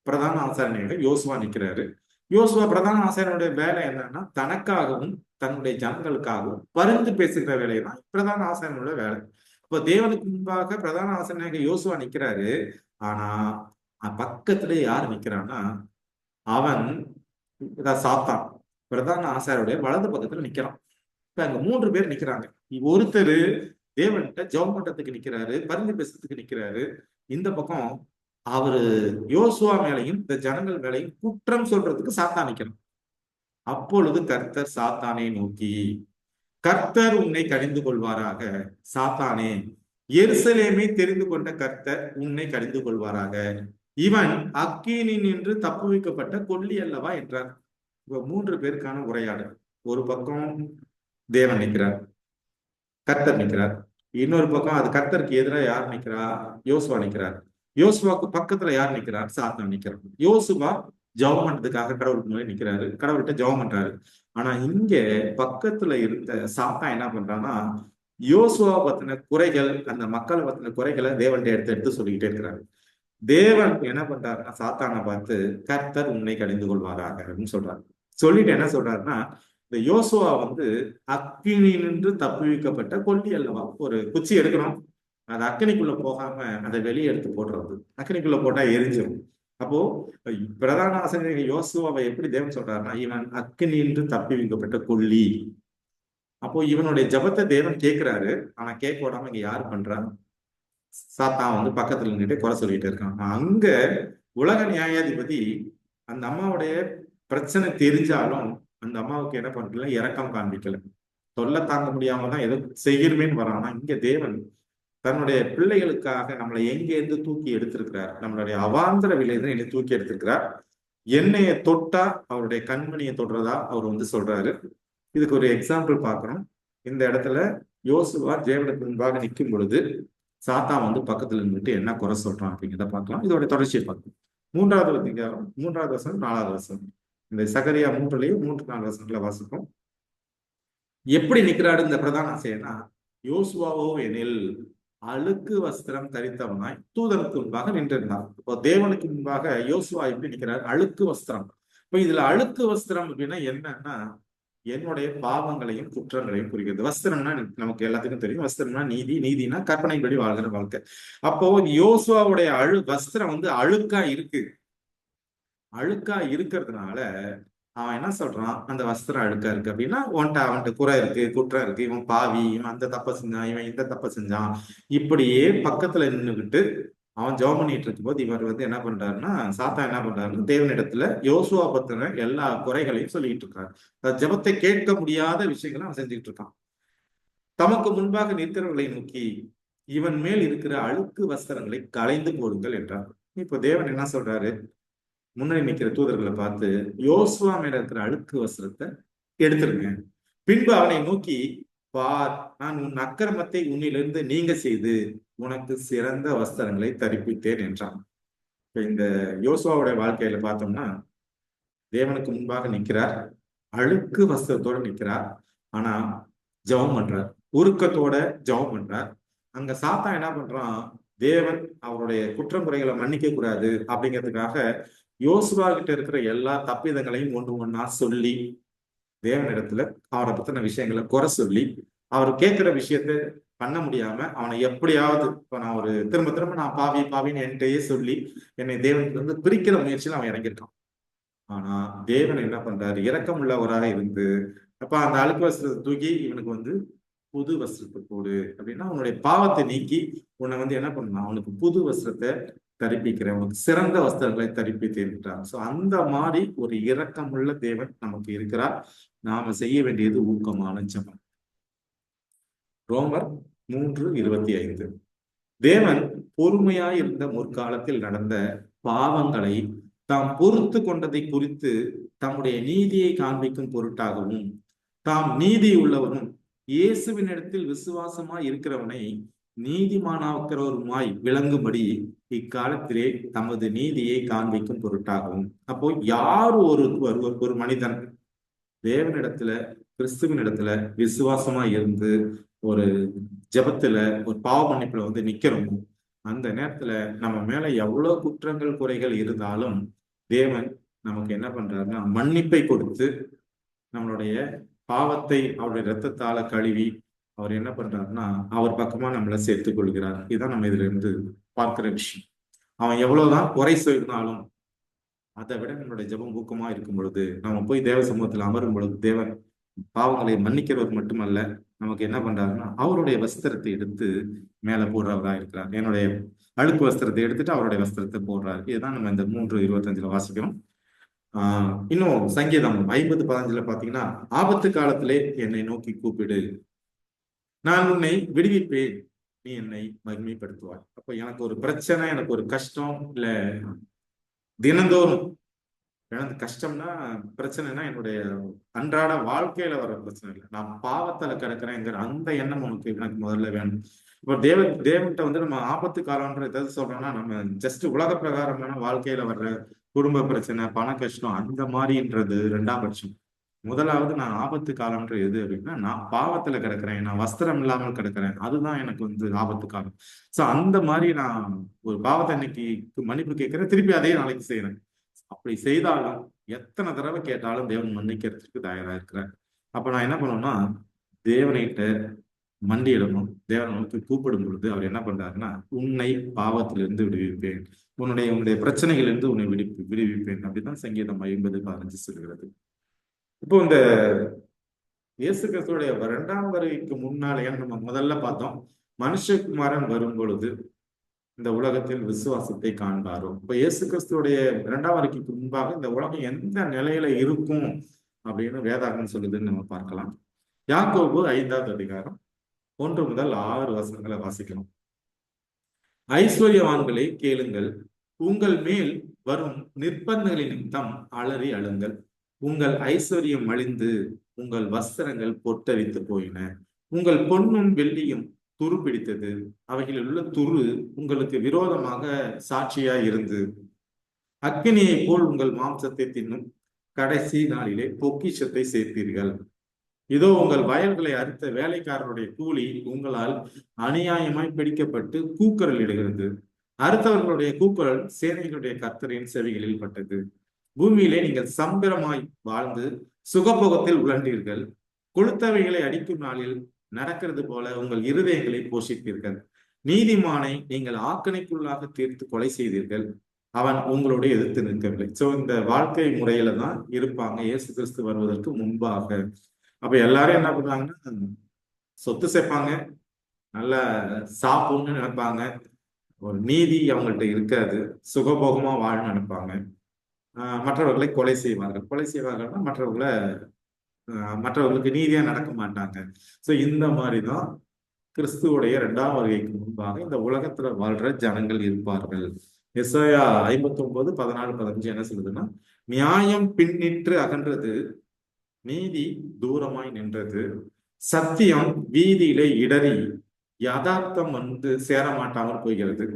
Speaker 2: பிரதான ஆசாரியனாக யோசுவா நிக்கிறாரு. யோசுவா பிரதான ஆசாரியனுடைய வேலை என்னன்னா தனக்காகவும் தன்னுடைய ஜனங்களுக்காகவும் பரிந்து பேசுகிற வேலை தான் பிரதான ஆசாரியனுடைய வேலை. அப்ப தேவனுக்கு முன்பாக பிரதான ஆசாரியனாக யோசுவா நிக்கிறாரு. ஆனா பக்கத்துல யார் நிக்கிறான்னா அவன் சாத்தான் பிரதான ஆசாரியருடைய வலது பக்கத்துல நிக்கிறான். இப்ப அங்க 3 பேர் நிக்கிறாங்க. ஒருத்தர் தேவன்கிட்ட ஜெபம் பண்றதுக்கு நிக்கிறாரு, பரிந்து பேசுறதுக்கு நிக்கிறாரு. இந்த பக்கம் அவரு யோசுவா மேலையும் இந்த ஜனங்கள் மேலையும் குற்றம் சொல்றதுக்கு சாத்தான் நிக்கிறான். அப்பொழுது கர்த்தர் சாத்தானை நோக்கி, கர்த்தர் உன்னை கடிந்து கொள்வாராக. சாத்தானே, எருசலேமை தெரிந்து கொண்ட கர்த்தர் உன்னை கடிந்து கொள்வாராக. இவன் அக்கினி நின்று தப்புவிக்கப்பட்ட கொல்லி அல்லவா என்றார். இப்ப 3 பேருக்கான உரையாடல். ஒரு பக்கம் தேவன் நிற்கிறார், கர்த்தர் நிற்கிறார். இன்னொரு பக்கம் அது கர்த்தருக்கு எதிராக யார் நிற்கிறா? யோசுவா நிற்கிறார். யோசுவாக்கு பக்கத்துல யார் நிற்கிறார்? சாத்தான் நிற்கிறார். யோசுவா ஜெபம் பண்றதுக்காக கடவுளுக்கு முன்னாடி நிற்கிறாரு, கடவுள்கிட்ட ஜெபம் பண்றாரு. ஆனா இங்க பக்கத்துல இருந்த சாத்தான் என்ன பண்றான்னா யோசுவா பத்தின குறைகள், அந்த மக்களை பத்தின குறைகளை தேவன்கிட்ட எடுத்து எடுத்து சொல்லிக்கிட்டே இருக்கிறாரு. தேவன் என்ன பண்றாருன்னா சாத்தானை பார்த்து கர்த்தர் உன்னை கடிந்து கொள்வாராக அப்படின்னு சொல்றாரு. சொல்லிட்டு என்ன சொல்றாருன்னா இந்த யோசுவா வந்து அக்கினி நின்று தப்புவிக்கப்பட்ட கொல்லி அல்லவா. ஒரு குச்சி எடுக்கணும், அது அக்கினிக்குள்ள போகாம அதை வெளியே எடுத்து போடுறது. அக்கினிக்குள்ள போட்டா எரிஞ்சிடும். அப்போ பிரதான ஆசிரியர் யோசுவாவை எப்படி தேவன் சொல்றாருன்னா இவன் அக்கினி நின்று தப்புவிக்கப்பட்ட கொல்லி. அப்போ இவனுடைய ஜபத்தை தேவன் கேட்கிறாரு. ஆனா கேட்க விடாம இங்க யாரு பண்றா? சாத்தான் வந்து பக்கத்துல நின்றுட்டு குறை சொல்லிட்டு இருக்கான். அங்க உலக நியாயாதிபதி அந்த அம்மாவுடைய பிரச்சனை தெரிஞ்சாலும் அந்த அம்மாவுக்கு என்ன பண்றல, இரக்கம் காண்பிக்கல. தொல்லை தாங்க முடியாம தான் எதோ செய்யணுமேன்னு வரான். இங்க தேவன் தன்னுடைய பிள்ளைகளுக்காக நம்மளை எங்கேருந்து தூக்கி எடுத்திருக்கிறார், நம்மளுடைய அவாந்திர விலையில என்னை தூக்கி எடுத்திருக்கிறார். எண்ணெயை தொட்டா அவருடைய கண்மணியை தொடுறதா அவர் வந்து சொல்றாரு. இதுக்கு ஒரு எக்ஸாம்பிள் பார்க்கணும். இந்த இடத்துல யோசுவா தேவனுக்கு முன்பாக நிற்கும் பொழுது சாத்தான் வந்து பக்கத்துல நின்றுட்டு என்ன குறை சொல்றான் அப்படிங்கிறத பார்க்கலாம். இதோட தொடர்ச்சியை பார்க்கலாம். 3வது அதிகாரம் 3வது வசனம் 4வது வசனம். இந்த சகரியா 3லயும் 3-4 வசனங்களை வாசிப்போம். எப்படி நிற்கிறாரு இந்த பிரதான ஆசிரியனா? யோசுவாவோ எனில் அழுக்கு வஸ்திரம் தரித்தவனாய் தூதனுக்கு முன்பாக நின்றிருந்தான். இப்போ தேவனுக்கு முன்பாக யோசுவா எப்படி நிற்கிறார்? அழுக்கு வஸ்திரம். இப்ப இதுல அழுக்கு வஸ்திரம் அப்படின்னா என்னன்னா என்னுடைய பாவங்களையும் குற்றங்களையும் குறிக்கிறது. வஸ்திரம்னா நமக்கு எல்லாத்துக்கும் தெரியும். வஸ்திரம்னா நீதி, நீதினா கற்பனைப்படி வாழ்கிற வாழ்க்கை. அப்போ யோசுவாவுடைய வஸ்திரம் வந்து அழுக்கா இருக்கு. அழுக்கா இருக்கிறதுனால அவன் என்ன சொல்றான்? அந்த வஸ்திரம் அழுக்கா இருக்கு அப்படின்னா அவன்கிட்ட குறை இருக்கு, குற்றம் இருக்கு, இவன் பாவி, இவன் அந்த தப்பை செஞ்சான், இவன் இந்த தப்பை செஞ்சான். இப்படியே பக்கத்துல நின்றுகிட்டு அவன் ஜெபம் பண்ணிட்டு இருக்கும் போது இவர் வந்து என்ன பண்றாருன்னா சாத்தான் என்ன பண்றாருன்னா தேவனிடத்துல யோசுவா பத்தின எல்லா குறைகளையும் சொல்லிட்டு இருக்காரு. ஜெபத்தை கேட்க முடியாத விஷயங்களை அவன் செஞ்சுக்கிட்டு இருக்கான். தமக்கு முன்பாக நிற்கிறவர்களை நோக்கி இவன் மேல் இருக்கிற அழுக்கு வஸ்திரங்களை களைந்து போடுங்கள் என்றார். இப்ப தேவன் என்ன சொல்றாரு? முன்னாடி நிற்கிற தூதர்களை பார்த்து யோசுவா மேல இருக்கிற அழுக்கு வஸ்திரத்தை எடுத்துருங்க. பின்பு அவனை நோக்கி பார், நான் உன் அக்கிரமத்தை உன்னிலிருந்து நீங்க செய்து உனக்கு சிறந்த வஸ்திரங்களை தரிப்பித்தேன் என்றான். இப்ப இந்த யோசுவாவுடைய வாழ்க்கையில பார்த்தோம்னா தேவனுக்கு முன்பாக நிற்கிறார், அழுக்கு வஸ்திரத்தோட நிற்கிறார். ஆனா ஜெபம் பண்றார், உருக்கத்தோட ஜெபம் பண்றார். அங்க சாத்தான் என்ன பண்றான்? தேவன் அவருடைய குற்றம் குறைகளை மன்னிக்க கூடாது அப்படிங்கிறதுக்காக யோசுவா கிட்ட இருக்கிற எல்லா தப்பிதங்களையும் ஒன்று ஒன்னா சொல்லி தேவனிடத்துல அவரை பத்தின விஷயங்களை குறை சொல்லி அவர் கேட்கிற விஷயத்த பண்ண முடியாம அவனை எப்படியாவது இப்ப நான் ஒரு திரும்ப திரும்ப நான் பாவி பாவின்னு என்கிட்டயே சொல்லி என்னை தேவனுக்கு வந்து பிரிக்கிற முயற்சியில அவன் இறங்கியிருக்கான். ஆனா தேவன் என்ன பண்றாரு? இரக்கம் உள்ளவராக இருந்து அப்ப அந்த அழுக்கு வஸ்திரத்தை தூக்கி இவனுக்கு வந்து புது வஸ்திரத்தை போடு அப்படின்னா அவனுடைய பாவத்தை நீக்கி உன்னை வந்து என்ன பண்ணலாம், அவனுக்கு புது வஸ்திரத்தை தரிப்பிக்கிறேன், உனக்கு சிறந்த வஸ்திரங்களை தரிப்பித்தேன்றார். சோ அந்த மாதிரி ஒரு இரக்கமுள்ள தேவன் நமக்கு இருக்கிறார். நாம செய்ய வேண்டியது ஊக்கமான ஜெபம். ரோமர் 3:25. தேவன் பொறுமையாய் இருந்த முற்காலத்தில் நடந்த பாவங்களை தாம் பொறுத்து கொண்டதை குறித்து தம்முடைய நீதியை காண்பிக்கும் பொருட்டாகவும் தாம் நீதி உள்ளவரும் இயேசுவினிடத்தில் விசுவாசமாய் இருக்கிறவனை நீதிமானாக்கிறவருமாய் விளங்கும்படி இக்காலத்திலே தமது நீதியை காண்பிக்கும் பொருட்டாகவும். அப்போ யார் ஒரு மனிதன் தேவனிடத்துல கிறிஸ்துவனிடத்துல விசுவாசமா இருந்து ஒரு ஜெபத்துல ஒரு பாவ மன்னிப்புல வந்து நிக்கிறோமோ, அந்த நேரத்துல நம்ம மேல எவ்வளவு குற்றங்கள் குறைகள் இருந்தாலும் தேவன் நமக்கு என்ன பண்றாருன்னா மன்னிப்பை கொடுத்து நம்மளுடைய பாவத்தை அவருடைய இரத்தத்தால கழுவி அவர் என்ன பண்றாருன்னா அவர் பக்கமா நம்மளை சேர்த்துக் கொள்கிறார். இதுதான் நம்ம இதுல இருந்து பார்க்கிற விஷயம். அவன் எவ்வளவுதான் குறை சொன்னாலும் அதை விட நம்மளுடைய ஜெபம் ஊக்கமா இருக்கும் பொழுது நம்ம போய் தேவ சமூகத்துல அமரும் பொழுது தேவன் பாவங்களை மன்னிக்கிறவர் மட்டுமல்ல, நமக்கு என்ன பண்றாருன்னா அவருடைய வஸ்திரத்தை எடுத்து மேல போடுறவரா இருக்கிறார். என்னுடைய அழுக்கு வஸ்திரத்தை எடுத்துட்டு அவருடைய வஸ்திரத்தை போடுறாரு. இதுதான் நம்ம இந்த 3:25 வாசிக்கிறோம். இன்னும் சங்கீதம் 50:15 பாத்தீங்கன்னா, ஆபத்து காலத்திலே என்னை நோக்கி கூப்பிடு, நான் உன்னை விடுவிப்பேன், நீ என்னை மகிமைப்படுத்துவாய். அப்ப எனக்கு ஒரு பிரச்சனை, எனக்கு ஒரு கஷ்டம், இல்ல தினந்தோறும் எனக்கு கஷ்டம்னா பிரச்சனைனா என்னுடைய அன்றாட வாழ்க்கையில வர பிரச்சனை இல்லை, நான் பாவத்துல கிடக்குறேங்கிற அந்த எண்ணம் உனக்கு எனக்கு முதல்ல வேணும். இப்போ தேவன்கிட்ட வந்து நம்ம ஆபத்து காலம்ன்ற எதாவது சொல்றோம்னா நம்ம ஜஸ்ட் உலக பிரகாரமான வாழ்க்கையில வர்ற குடும்ப பிரச்சனை, பண கஷ்டம் அந்த மாதிரின்றது ரெண்டாம் பட்சம். முதலாவது நான் ஆபத்து காலம்ன்ற எது அப்படின்னா, நான் பாவத்துல கிடக்குறேன், நான் வஸ்திரம் இல்லாமல் கிடக்குறேன், அதுதான் எனக்கு வந்து ஆபத்து காலம். சோ அந்த மாதிரி நான் ஒரு பாவத்தை இன்னைக்கு மன்னிப்பு கேட்கிறேன், திருப்பி அதே நாளைக்கு செய்யறேன். அப்படி செய்தாலும் எத்தனை தடவை கேட்டாலும் தேவன் மன்னிக்கிறதுக்கு தயாரா இருக்கிறேன். அப்ப நான் என்ன பண்ணணும்னா தேவனைகிட்ட மண்டியிடணும். தேவன் நமக்கு கூப்பிடும் பொழுது அவர் என்ன பண்றாருன்னா, உன்னை பாவத்திலிருந்து விடுவிப்பேன், உன்னுடைய பிரச்சனைகளிலிருந்து உன்னை விடுவிப்பேன் அப்படிதான் சங்கீதம் 50:15 சொல்கிறது. இப்போ இந்த இயேசு கிறிஸ்துடைய 2ஆம் வருகைக்கு முன்னாலே நம்ம முதல்ல பார்த்தோம், மனுஷகுமாரன் வரும் பொழுது இந்த உலகத்தில் விசுவாசத்தை காண்பாரோ. இப்ப இயேசு கிறிஸ்துடைய 2ஆம் வருகைக்கு முன்பாக இந்த உலகம் எந்த நிலையில இருக்கும் அப்படின்னு வேதாகம் சொல்லுதுன்னு நம்ம பார்க்கலாம். யாக்கோபு 5ஆவது அதிகாரம் 1 முதல் 6 வசனங்களை வாசிக்கணும். ஐஸ்வர்யவான்களே கேளுங்கள், உங்கள் மேல் வரும் நிர்பந்தங்களின் நிமித்தம் அலறி அழுங்கள். உங்கள் ஐஸ்வர்யம் அழிந்து உங்கள் வஸ்திரங்கள் பொட்டரித்து போயின. உங்கள் பொன்னும் வெள்ளியும் துரு பிடித்தது, அவைகளில் உள்ள துரு உங்களுக்கு விரோதமாக சாட்சியாய் இருந்து அக்கினியை போல் உங்கள் மாம்சத்தை தின்னும். கடைசி நாளிலே பொக்கிஷத்தை சேர்த்தீர்கள். இதோ உங்கள் வயல்களை அறுத்த வேலைக்காரருடைய கூலி உங்களால் அநியாயமாய் பிடிக்கப்பட்டு கூக்குரல் இடுகிறது. அறுத்தவர்களுடைய கூக்குரல் சேனைகளுடைய கர்த்தரின் செவிகளில் பட்டது. பூமியிலே நீங்கள் சம்பிரமாய் வாழ்ந்து சுகபோகத்தில் உழன்றீர்கள். கொளுத்தவைகளை அடிக்கும் நாளில் நடக்கிறது போல உங்கள் இருதயங்களை போஷித்தீர்கள். நீதிமானை நீங்கள் ஆக்கணைக்குள்ளாக தீர்த்து கொலை செய்தீர்கள், அவன் உங்களோட எதிர்த்து நிற்கவில்லை. சோ இந்த வாழ்க்கை முறையில தான் இருப்பாங்க இயேசு கிறிஸ்து வருவதற்கு முன்பாக. அப்ப எல்லாரும் என்ன பண்ணுவாங்கன்னா, சொத்து சேர்ப்பாங்க, நல்ல சாப்பிடணும்னு நினைப்பாங்க, ஒரு நீதி அவங்கள்ட்ட இருக்காது, சுகபோகமா வாழணும்னு நினைப்பாங்க. மற்றவர்களை கொலை செய்வார்கள்னா மற்றவர்களுக்கு நீதியா நடக்க மாட்டாங்க. சோ இந்த மாதிரிதான் கிறிஸ்துவோடைய 2ஆம் வருகைக்கு முன்பாக இந்த உலகத்துல வாழ்ற ஜனங்கள் இருப்பார்கள். எசாயா 59:14-15 என்ன சொல்லுதுன்னா, நியாயம் பின்னிட்டு அகன்றது, நீதி தூரமாய் நின்றது, சத்தியம் வீதியிலே இடறி யதார்த்தம் வந்து சேரமாட்டாமல் போகிறது.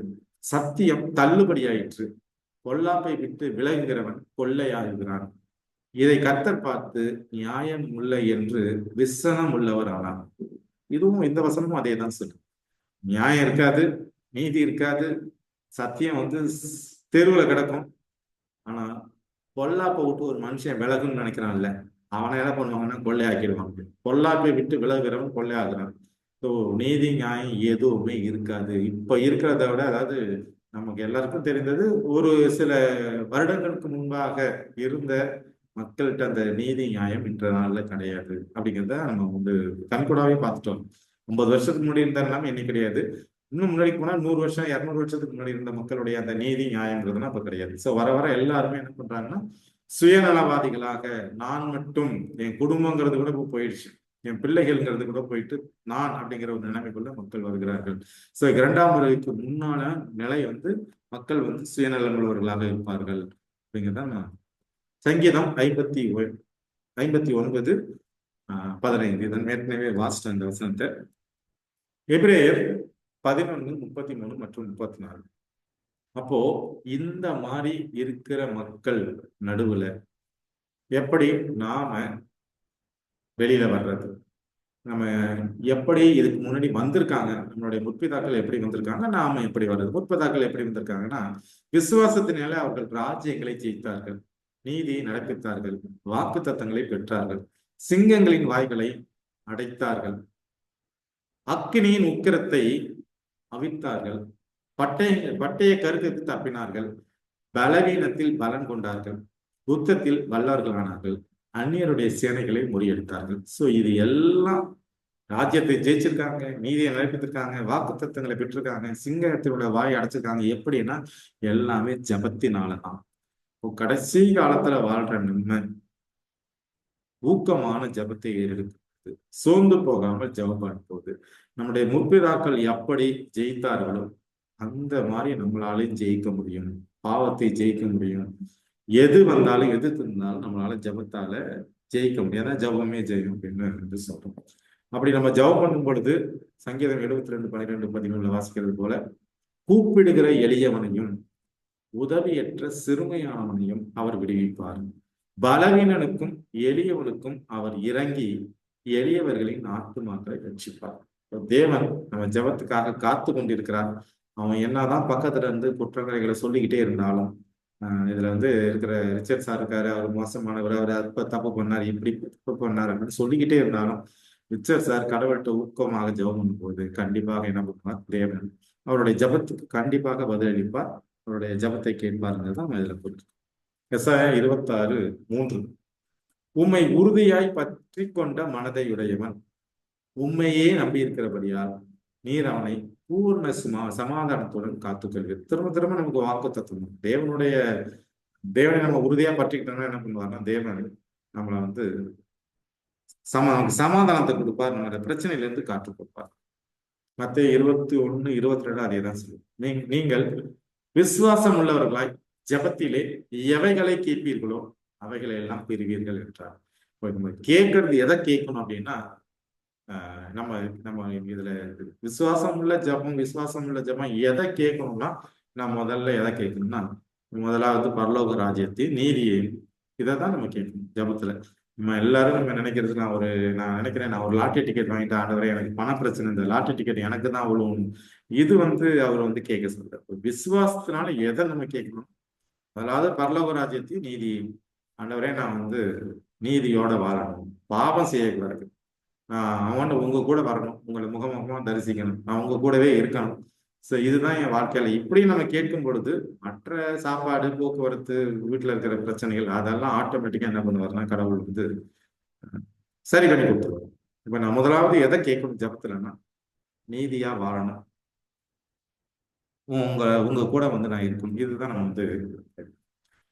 Speaker 2: சத்தியம் தள்ளுபடியாயிற்று, பொல்லாப்பை விட்டு விலகுகிறவன் கொள்ளையாகிறான். இதை கர்த்தர் பார்த்து நியாயம் இல்லை என்று விசனம் உள்ளவர் ஆனார். இதுவும் இந்த வசனமும் அதே தான் சொல்லு. நியாயம் இருக்காது, நீதி இருக்காது, சத்தியம் வந்து தெருவுல கிடக்கும். ஆனா பொல்லாப்பை விட்டு ஒரு மனுஷன் விலகுன்னு நினைக்கிறான்ல, அவனை என்ன பண்ணுவாங்கன்னா கொள்ளையாக்கிடுவாங்க. பொல்லாப்பை விட்டு விலகுகிறவன் கொள்ளையாகிறான். ஸோ நீதி நியாயம் எதுவுமே இருக்காது. இப்ப இருக்கிறத விட, அதாவது நமக்கு எல்லாருக்கும் தெரிந்தது, ஒரு சில வருடங்களுக்கு முன்பாக இருந்த மக்கள்கிட்ட அந்த நீதி நியாயம் இன்ற நாள்ல கிடையாது அப்படிங்கிறத நம்ம வந்து கண்கூடாவே பார்த்துட்டோம். 50 வருஷத்துக்கு முன்னாடி இருந்த எல்லாமே இன்னைக்கு கிடையாது. இன்னும் முன்னாடி போனா 100 வருஷம் 200 வருஷத்துக்கு முன்னாடி இருந்த மக்களுடைய அந்த நீதி நியாயம்ன்றதுனா அப்ப கிடையாது. ஸோ வர வர எல்லாருமே என்ன பண்றாங்கன்னா, சுயநலவாதிகளாக, நான் மட்டும், என் குடும்பங்கிறது கூட இப்போ போயிடுச்சு. என் பிள்ளைகள்ங்கிறது கூட போயிட்டு நான் அப்படிங்கிற ஒரு நிலைமைக்குள்ள மக்கள் வருகிறார்கள். ஸோ இரண்டாம் வருகைக்கு முன்னான நிலை வந்து மக்கள் வந்து சுயநலமுள்ளவர்களாக இருப்பார்கள் அப்படிங்கிறதான் சங்கீதம் 59:15 இதன் ஏற்கனவே வாசிட்ட அந்த வசனத்தை. எபிரேயர் 11:33 மற்றும் 34. அப்போ இந்த மாதிரி இருக்கிற மக்கள் நடுவுல எப்படி நாம வெளியில வர்றது, நம்ம எப்படி இதுக்கு முன்னாடி வந்திருக்காங்க, நம்மளுடைய முற்பிதாக்கள் எப்படி வந்திருக்காங்க, நாம எப்படி வர்றது. முற்பிதாக்கள் எப்படி வந்திருக்காங்கன்னா, விசுவாசத்தினால அவர்கள் ராஜ்யங்களை ஜெயித்தார்கள், நீதியை நடப்பித்தார்கள், வாக்கு தத்தங்களை பெற்றார்கள், சிங்கங்களின் வாய்களை அடைத்தார்கள், அக்கினியின் உக்கிரத்தை அவித்தார்கள், பட்டய கருத்துக்கு தப்பினார்கள், பலவீனத்தில் பலன் கொண்டார்கள், யுத்தத்தில் வல்லவர்களானார்கள், அந்நியருடைய சேனைகளை முறியடித்தார்கள். சோ இது எல்லாம் ராஜ்யத்தை ஜெயிச்சிருக்காங்க, நீதியை நிலைப்பித்திருக்காங்க, வாக்கு தத்தங்களை பெற்றிருக்காங்க, சிங்கத்தினோட வாயை அடைச்சிருக்காங்க. எப்படின்னா எல்லாமே ஜபத்தினாலதான். இப்போ கடைசி காலத்துல வாழ்ற நம்ம ஊக்கமான ஜபத்தை ஏறெடுக்கிறது, சோர்ந்து போகாமல் ஜபம் பண்ணும்போது நம்முடைய முற்பிதாக்கள் எப்படி ஜெயித்தார்களோ அந்த மாதிரி நம்மளாலையும் ஜெயிக்க முடியும், பாவத்தை ஜெயிக்க முடியும். எது வந்தாலும் எதிர்த்து இருந்தாலும் நம்மளால ஜபத்தால ஜெயிக்க முடியாது. ஜபமே ஜெயம் அப்படின்னு சொல்றோம். அப்படி நம்ம ஜபம் பண்ணும் பொழுது சங்கீதம் 72:12-13 வாசிக்கிறது போல, கூப்பிடுகிற எளியவனையும் உதவியற்ற சிறுமையானவனையும் அவர் விடுவிப்பார், பலவீனனுக்கும் எளியவனுக்கும் அவர் இறங்கி எளியவர்களின் ஆத்துமாக்களை ரட்சிப்பார். தேவன் நம்ம ஜபத்துக்காக காத்து கொண்டிருக்கிறார். அவன் என்னதான் பக்கத்துல இருந்து குற்றங்களை சொல்லிக்கிட்டே இருந்தாலும், இதுல வந்து இருக்கிற ரிச்சர்ட் சார் இருக்காரு, அவர் மோசமானவர், அவர் அப்ப தப்பு பண்ணார், இப்படி தப்பு பண்ணார் அப்படின்னு சொல்லிக்கிட்டே இருந்தாலும் ரிச்சர்ட் சார் கடவுள்கிட்ட ஊக்கமாக ஜெபம் பண்ணும் போது கண்டிப்பாக என்ன பண்ணுவார், தேவன் அவருடைய ஜபத்துக்கு கண்டிப்பாக பதிலளிப்பார், அவருடைய ஜபத்தை கேட்பாருங்கிறது தான் இதுல பொறுத்து. எசாயா 26:3, உம்மை உறுதியாய் பற்றி கொண்ட மனதையுடையவன் உண்மையே நம்பி இருக்கிறபடியால் நீர் அவனை பூர்ண சமாதானத்துடன் காத்துக்கொள்வீர். திரும்ப திரும்ப நமக்கு வாக்கு தத்துவம். தேவனை நம்ம உறுதியா பற்றிக்கிட்டோம்னா என்ன பண்ணுவார்னா, தேவன் நம்மளை வந்து சமாதானத்தை கொடுப்பார், நம்மளோட பிரச்சனையில இருந்து காத்து கொடுப்பார். மத்தேயு 21:22 அதே தான் சொல்லுவோம். நீங்கள் விசுவாசம் உள்ளவர்களாய் ஜபத்திலே எவைகளை கேட்பீர்களோ அவைகளை எல்லாம் பெறுவீர்கள் என்றார். நம்ம கேட்கறது எதை கேட்கணும் அப்படின்னா, நம்ம நம்ம இதுல விசுவாசம் உள்ள ஜபம் எதை கேட்கணும்னா, நான் முதல்ல எதை கேட்கணும்னா, முதலாவது பரலோக ராஜ்யத்தையும் நீதியையும், இதைதான் நம்ம கேட்கணும் ஜபத்துல. நம்ம எல்லாரும் நம்ம நினைக்கிறது, நான் நினைக்கிறேன், நான் ஒரு லாட்டரி டிக்கெட் வாங்கிட்டு ஆண்டவரே எனக்கு பண பிரச்சனை, இந்த லாட்டரி டிக்கெட் எனக்கு தான் அவ்வளோ. இது வந்து அவர் வந்து கேட்க சொல்றாரு. விசுவாசத்தினால எதை நம்ம கேட்கணும், அதாவது பரலோக ராஜ்யத்தையும் நீதியையும். ஆண்டவரே நான் வந்து நீதியோட வாழணும், பாவம் செய்யக்கூடாது, அவன் உங்க கூட வரணும், உங்களை முகமுகமா தரிசிக்கணும், நான் உங்க கூடவே இருக்கணும். ஸோ இதுதான் என் வாழ்க்கையில. இப்படி நம்ம கேட்கும் பொழுது மற்ற சாப்பாடு, போக்குவரத்து, வீட்டுல இருக்கிற பிரச்சனைகள் அதெல்லாம் ஆட்டோமேட்டிக்கா என்ன பண்ணுவாருன்னா கடவுள் வந்து சரி பண்ணி கொடுத்துருவாரு. இப்ப நான் முதலாவது எதை கேட்கணும் ஜபத்துலன்னா, நீதியா வாழணும், உங்க கூட வந்து நான் இருக்கணும். இதுதான் நம்ம வந்து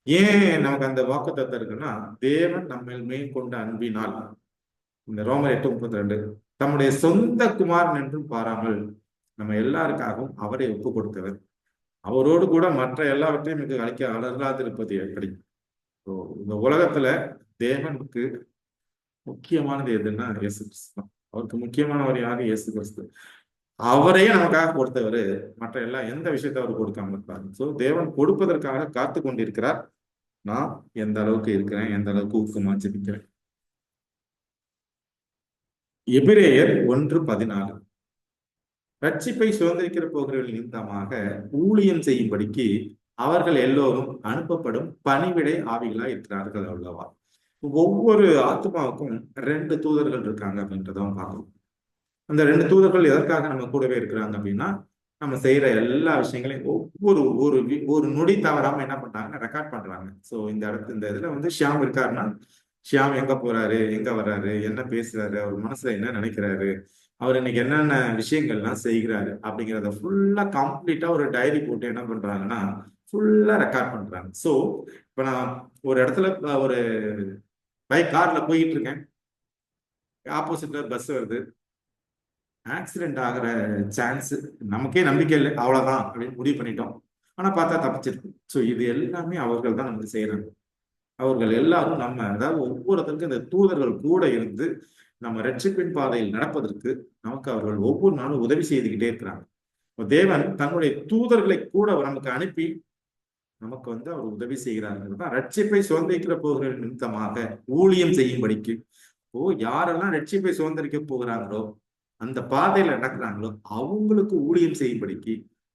Speaker 2: ஏன் நமக்கு அந்த வாக்குத்தத்தம் இருக்குன்னா, தேவன் நம்ம மேற்கொண்ட அன்பினால், இந்த ரோமர் 8:32, தம்முடைய சொந்த குமாரன் என்றும் பாராமல் நம்ம எல்லாருக்காகவும் அவரை ஒப்பு கொடுத்தவர், அவரோடு கூட மற்ற எல்லாவற்றையும் மிக அழைக்க அலராதிருப்பது எப்படி? இந்த உலகத்துல தேவனுக்கு முக்கியமானது எதுன்னா இயேசு கிறிஸ்து தான். அவருக்கு முக்கியமானவர் யாரு? இயேசு கிறிஸ்து. அவரையே நமக்காக கொடுத்தவர், மற்ற எல்லாம் எந்த விஷயத்த அவர் கொடுக்காம இருப்பாரு. சோ தேவன் கொடுப்பதற்காக காத்து கொண்டிருக்கிறார். நான் எந்த அளவுக்கு இருக்கிறேன், எந்த அளவுக்கு ஊக்கமா ஜெபிக்கிறேன். எபிரேயர் 1:14, ரட்சிப்பை சுதந்திரிக்கிற போகிறவர்கள் நிமித்தமாக ஊழியம் செய்யும்படிக்கு அவர்கள் எல்லோரும் அனுப்பப்படும் பணிவிடை ஆவிகளா இருக்கிறார்கள் அல்லவா. ஒவ்வொரு ஆத்மாவுக்கும் 2 தூதர்கள் இருக்காங்க அப்படின்றதும் பார்க்கணும். அந்த 2 தூதர்கள் எதற்காக நம்ம கூடவே இருக்கிறாங்க அப்படின்னா, நம்ம செய்யற எல்லா விஷயங்களையும் ஒரு நொடி தவறாம என்ன பண்றாங்கன்னா ரெக்கார்ட் பண்றாங்க. ஸோ இந்த இதுல வந்து ஷியாம் இருக்காருன்னா, ஷியாம் எங்க போறாரு, எங்க வர்றாரு, என்ன பேசுறாரு, அவர் மனசுல என்ன நினைக்கிறாரு, அவர் இன்னைக்கு என்னென்ன விஷயங்கள்லாம் செய்கிறாரு அப்படிங்கிறத ஃபுல்லா கம்ப்ளீட்டா ஒரு டைரி போட்டு என்ன பண்றாங்கன்னா ஃபுல்லா ரெக்கார்ட் பண்றாங்க. ஸோ இப்ப நான் ஒரு இடத்துல ஒரு கார்ல போயிட்டு இருக்கேன், ஆப்போசிட்ல பஸ் வருது, ஆக்சிடென்ட் ஆகிற சான்ஸ் நமக்கே நம்பிக்கை இல்லை, அவ்வளவுதான் அப்படின்னு முடிவு பண்ணிட்டோம். ஆனா பார்த்தா தப்பிச்சிருக்கு. ஸோ இது எல்லாமே அவர்கள் தான் நமக்கு செய்யறாங்க. அவர்கள் எல்லாரும் நம்ம, அதாவது ஒவ்வொருத்தருக்கும் இந்த தூதர்கள் கூட இருந்து நம்ம ரட்சிப்பின் பாதையில் நடப்பதற்கு நமக்கு அவர்கள் ஒவ்வொரு நாளும் உதவி செய்துக்கிட்டே இருக்கிறாங்க. தேவன் தன்னுடைய தூதர்களை கூட நமக்கு அனுப்பி நமக்கு அவர் உதவி செய்கிறார்கள் தான் ரட்சிப்பை சுதந்திரிக்கிற போகிற நிமித்தமாக ஊழியம் செய்யும்படிக்கு. யாரெல்லாம் ரட்சிப்பை சுதந்திரிக்க போகிறாங்களோ, அந்த பாதையில நடக்கிறாங்களோ, அவங்களுக்கு ஊழியம் செய்யும்படிக்கு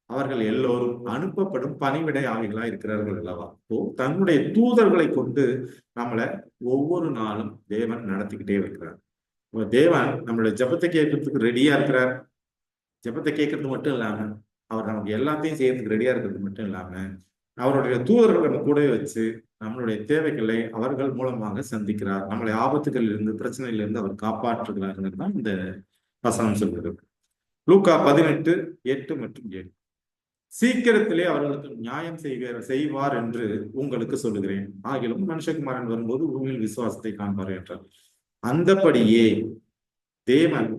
Speaker 2: அவர்கள் எல்லோரும் அனுப்பப்படும் பணிவிடை ஆவிகளா இருக்கிறார்கள் அல்லவா. தன்னுடைய தூதர்களை கொண்டு நம்மளை ஒவ்வொரு நாளும் தேவன் நடத்திக்கிட்டே இருக்கிறார். தேவன் நம்மளுடைய ஜெபத்தை கேட்கறதுக்கு ரெடியா இருக்கிறார். ஜெபத்தை கேட்கறது மட்டும் இல்லாம அவர் நமக்கு எல்லாத்தையும் செய்யறதுக்கு ரெடியா இருக்கிறது மட்டும் இல்லாம அவருடைய தூதர்கள் நம்ம கூடவே வச்சு நம்மளுடைய தேவைகளை அவர்கள் மூலமாக சந்திக்கிறார். நம்மளை ஆபத்துகளில் இருந்து, பிரச்சனையில இருந்து அவர் காப்பாற்றுகிறார்கள் தான் இந்த வசனம் சொல்கிறது. லூக்கா 18:8 மற்றும் 7. சீக்கிரத்திலே அவர்களுக்கு நியாயம் செய்வார் என்று உங்களுக்கு சொல்லுகிறேன். ஆகிலும் மனுஷகுமாரன் வரும்போது பூமியில் விசுவாசத்தை காண்பார் என்றார். அந்தபடியே தேவன்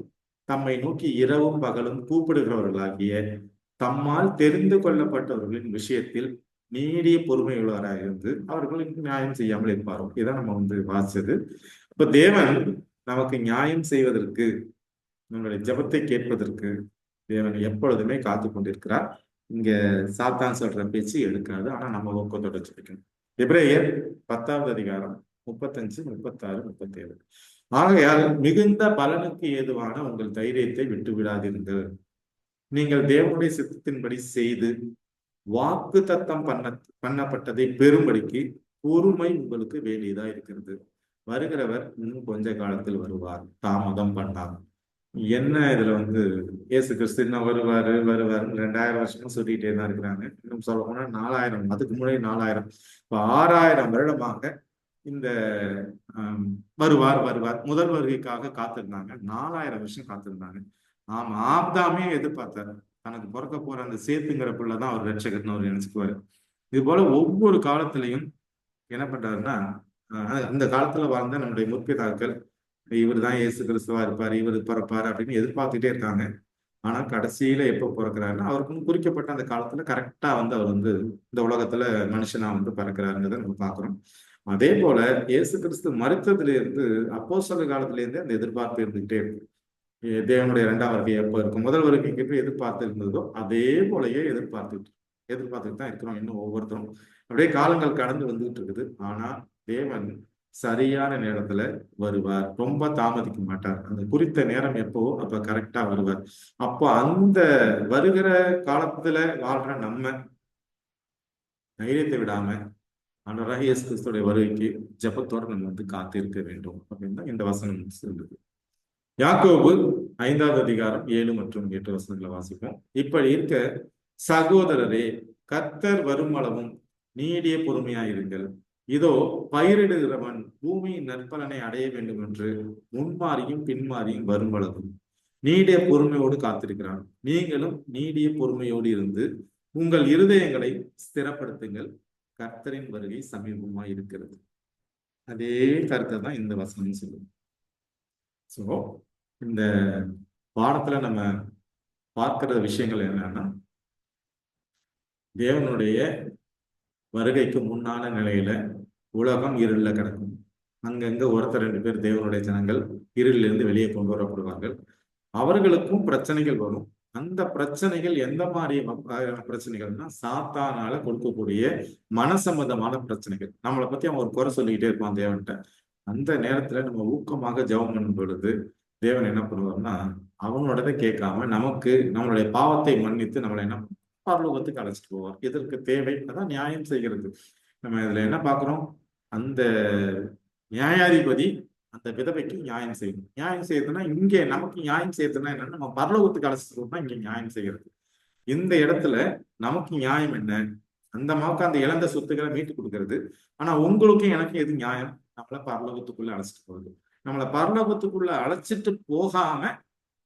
Speaker 2: தம்மை நோக்கி இரவும் பகலும் கூப்பிடுகிறவர்களாகிய தம்மால் தெரிந்து கொள்ளப்பட்டவர்களின் விஷயத்தில் நீடிய பொறுமையுள்ளவராக இருந்து அவர்களுக்கு நியாயம் செய்யாமல் இருப்பாரோ. இதான் நம்ம வாசிச்சது. இப்ப தேவன் நமக்கு நியாயம் செய்வதற்கு, நம்மளுடைய ஜெபத்தை கேட்பதற்கு தேவன் எப்பொழுதுமே காத்து கொண்டிருக்கிறார். இங்க சாத்தான் சொல்ற பேச்சு எடுக்காது. ஆனா நம்ம ஊக்கத்தோட ஜெபிக்கணும். எபிரேயர் 10வது அதிகாரம் 35, 36, 37. ஆகையால் மிகுந்த பலனுக்கு ஏதுவான உங்கள் தைரியத்தை விட்டு விடாதீர்கள். நீங்கள் தேவனுடைய சித்தத்தின்படி செய்து வாக்கு தத்தம் பண்ணப்பட்டதை பெறும்படிக்கு பொறுமை உங்களுக்கு வேண்டியதா இருக்கிறது. வருகிறவர் இன்னும் கொஞ்ச காலத்தில் வருவார், தாமதம் பண்ணார். என்ன இதுல இயேசு கிறிஸ்து இன்னும் வருவாரு 2000 வருஷமா சொல்லிட்டே தான் இருக்கிறாங்க. இன்னும் சொல்ல போனா 4000, அதுக்கு முன்னாடி 4000, இப்ப 6000 வருடமாக இந்த வருவார் முதல் வருகைக்காக காத்திருந்தாங்க. 4000 வருஷம் காத்திருந்தாங்க. ஆமா, ஆப்தாமே எதிர்பார்த்தாரு. தனக்கு பிறக்க போற அந்த சேத்துங்கிற பிள்ளைதான் அவர் ரட்சகர்னு அவர் நினைச்சுக்குவாரு. இது போல ஒவ்வொரு காலத்திலையும் என்ன பண்றாருன்னா, அந்த காலத்துல வாழ்ந்த நம்முடைய முற்பிதாக்கள் இவர் தான் இயேசு கிறிஸ்துவா இருப்பாரு, இவர் பிறப்பாரு அப்படின்னு எதிர்பார்த்துட்டே இருக்காங்க. ஆனா கடைசியில எப்ப பிறக்கிறாருன்னா, அவருக்கும் குறிக்கப்பட்ட அந்த காலத்துல கரெக்டா அவர் இந்த உலகத்துல மனுஷனா பிறக்கிறாருங்கிறத நம்ம பாக்குறோம். அதே போல இயேசு கிறிஸ்து மரித்ததுல இருந்து அப்போஸ்தலர் காலத்துல இருந்தே அந்த எதிர்பார்ப்பு இருந்துகிட்டே இருக்கு. தேவனுடைய 2ஆம் வருகை எப்போ இருக்கும், முதல் வருகைக்கு எப்படி எதிர்பார்த்து இருந்ததோ அதே போலயே எதிர்பார்த்துட்டு தான் இருக்கிறோம் இன்னும் ஒவ்வொருத்தரும். அப்படியே காலங்கள் கடந்து வந்துகிட்டு இருக்குது. ஆனா தேவன் சரியான நேரத்துல வருவார், ரொம்ப தாமதிக்க மாட்டார். அந்த குறித்த நேரம் எப்போ அப்ப கரெக்டா வருவார். அப்போ அந்த வருகிற காலத்துல வாழ்ற நம்ம தைரியத்தை விடாம ஆண்டவராகிய இயேசு கிறிஸ்துடைய வருகைக்கு ஜெபத்தோட நம்ம காத்திருக்க வேண்டும் அப்படின்னு தான் இந்த வசனம் சொல்லுது. யாக்கோபு 5வது அதிகாரம் 7 மற்றும் 8 வசனங்களை வாசிப்போம். இப்படி இருக்க சகோதரரே, கர்த்தர் வரும் அளவும் நீடிய பொறுமையாயிருங்கள். இதோ பயிரிடுகிறவன் பூமியின் நற்பலனை அடைய வேண்டும் என்று முன்மாறியும் பின்மாறியும் வரும் அளவும் நீடிய பொறுமையோடு காத்திருக்கிறான். நீங்களும் நீடிய பொறுமையோடு இருந்து உங்கள் இருதயங்களை ஸ்திரப்படுத்துங்கள், கர்த்தரின் வருகை சமீபமாய் இருக்கிறது. அதே கருத்தை தான் இந்த வசனம் சொல்லுது. ஸோ இந்த பாடத்துல நம்ம பார்க்கிற விஷயங்கள் என்னன்னா, தேவனுடைய வருகைக்கு முன்னான நிலையில உலகம் இருளில் கிடக்கும். அங்கங்க ஒருத்தர் 2 பேர் தேவனுடைய ஜனங்கள் இருளிலிருந்து வெளியே கொண்டு வரப்படுவார்கள். அவர்களுக்கும் பிரச்சனைகள் வரும். அந்த பிரச்சனைகள் எந்த மாதிரி பிரச்சனைகள்னா, சாத்தானால கொடுக்கக்கூடிய மனசம்பந்தமான பிரச்சனைகள். நம்மளை பத்தி அவன் ஒரு குறை சொல்லிக்கிட்டே இருப்பான் தேவன்கிட்ட. அந்த நேரத்துல நம்ம ஊக்கமாக ஜெபம் பண்ணும் பொழுது தேவன் என்ன பண்ணுவார்னா, அவனோடதை கேட்காம நமக்கு நம்மளுடைய பாவத்தை மன்னித்து நம்மளை என்ன பரலோகத்துக்கு அழைச்சிட்டு போவார். இதற்கு தேவை அதான் நியாயம் செய்கிறது. நம்ம இதுல என்ன பாக்குறோம், அந்த நியாயாதிபதி அந்த விதவைக்கு நியாயம் செய்யணும். நியாயம் செய்யறதுன்னா இங்கே நமக்கு நியாயம் செய்யறதுன்னா என்னன்னா, நம்ம பரலோகத்துக்கு அழைச்சிட்டு தான் இங்க நியாயம் செய்கிறது. இந்த இடத்துல நமக்கு நியாயம் என்ன, அந்த மாவுக்கு அந்த இழந்த சொத்துக்களை மீட்டு கொடுக்கறது. ஆனா உங்களுக்கும் எனக்கு எது நியாயம், நம்மளை பரலோகத்துக்குள்ள அழைச்சிட்டு போகுது. நம்மளை பரலோகத்துக்குள்ள அழைச்சிட்டு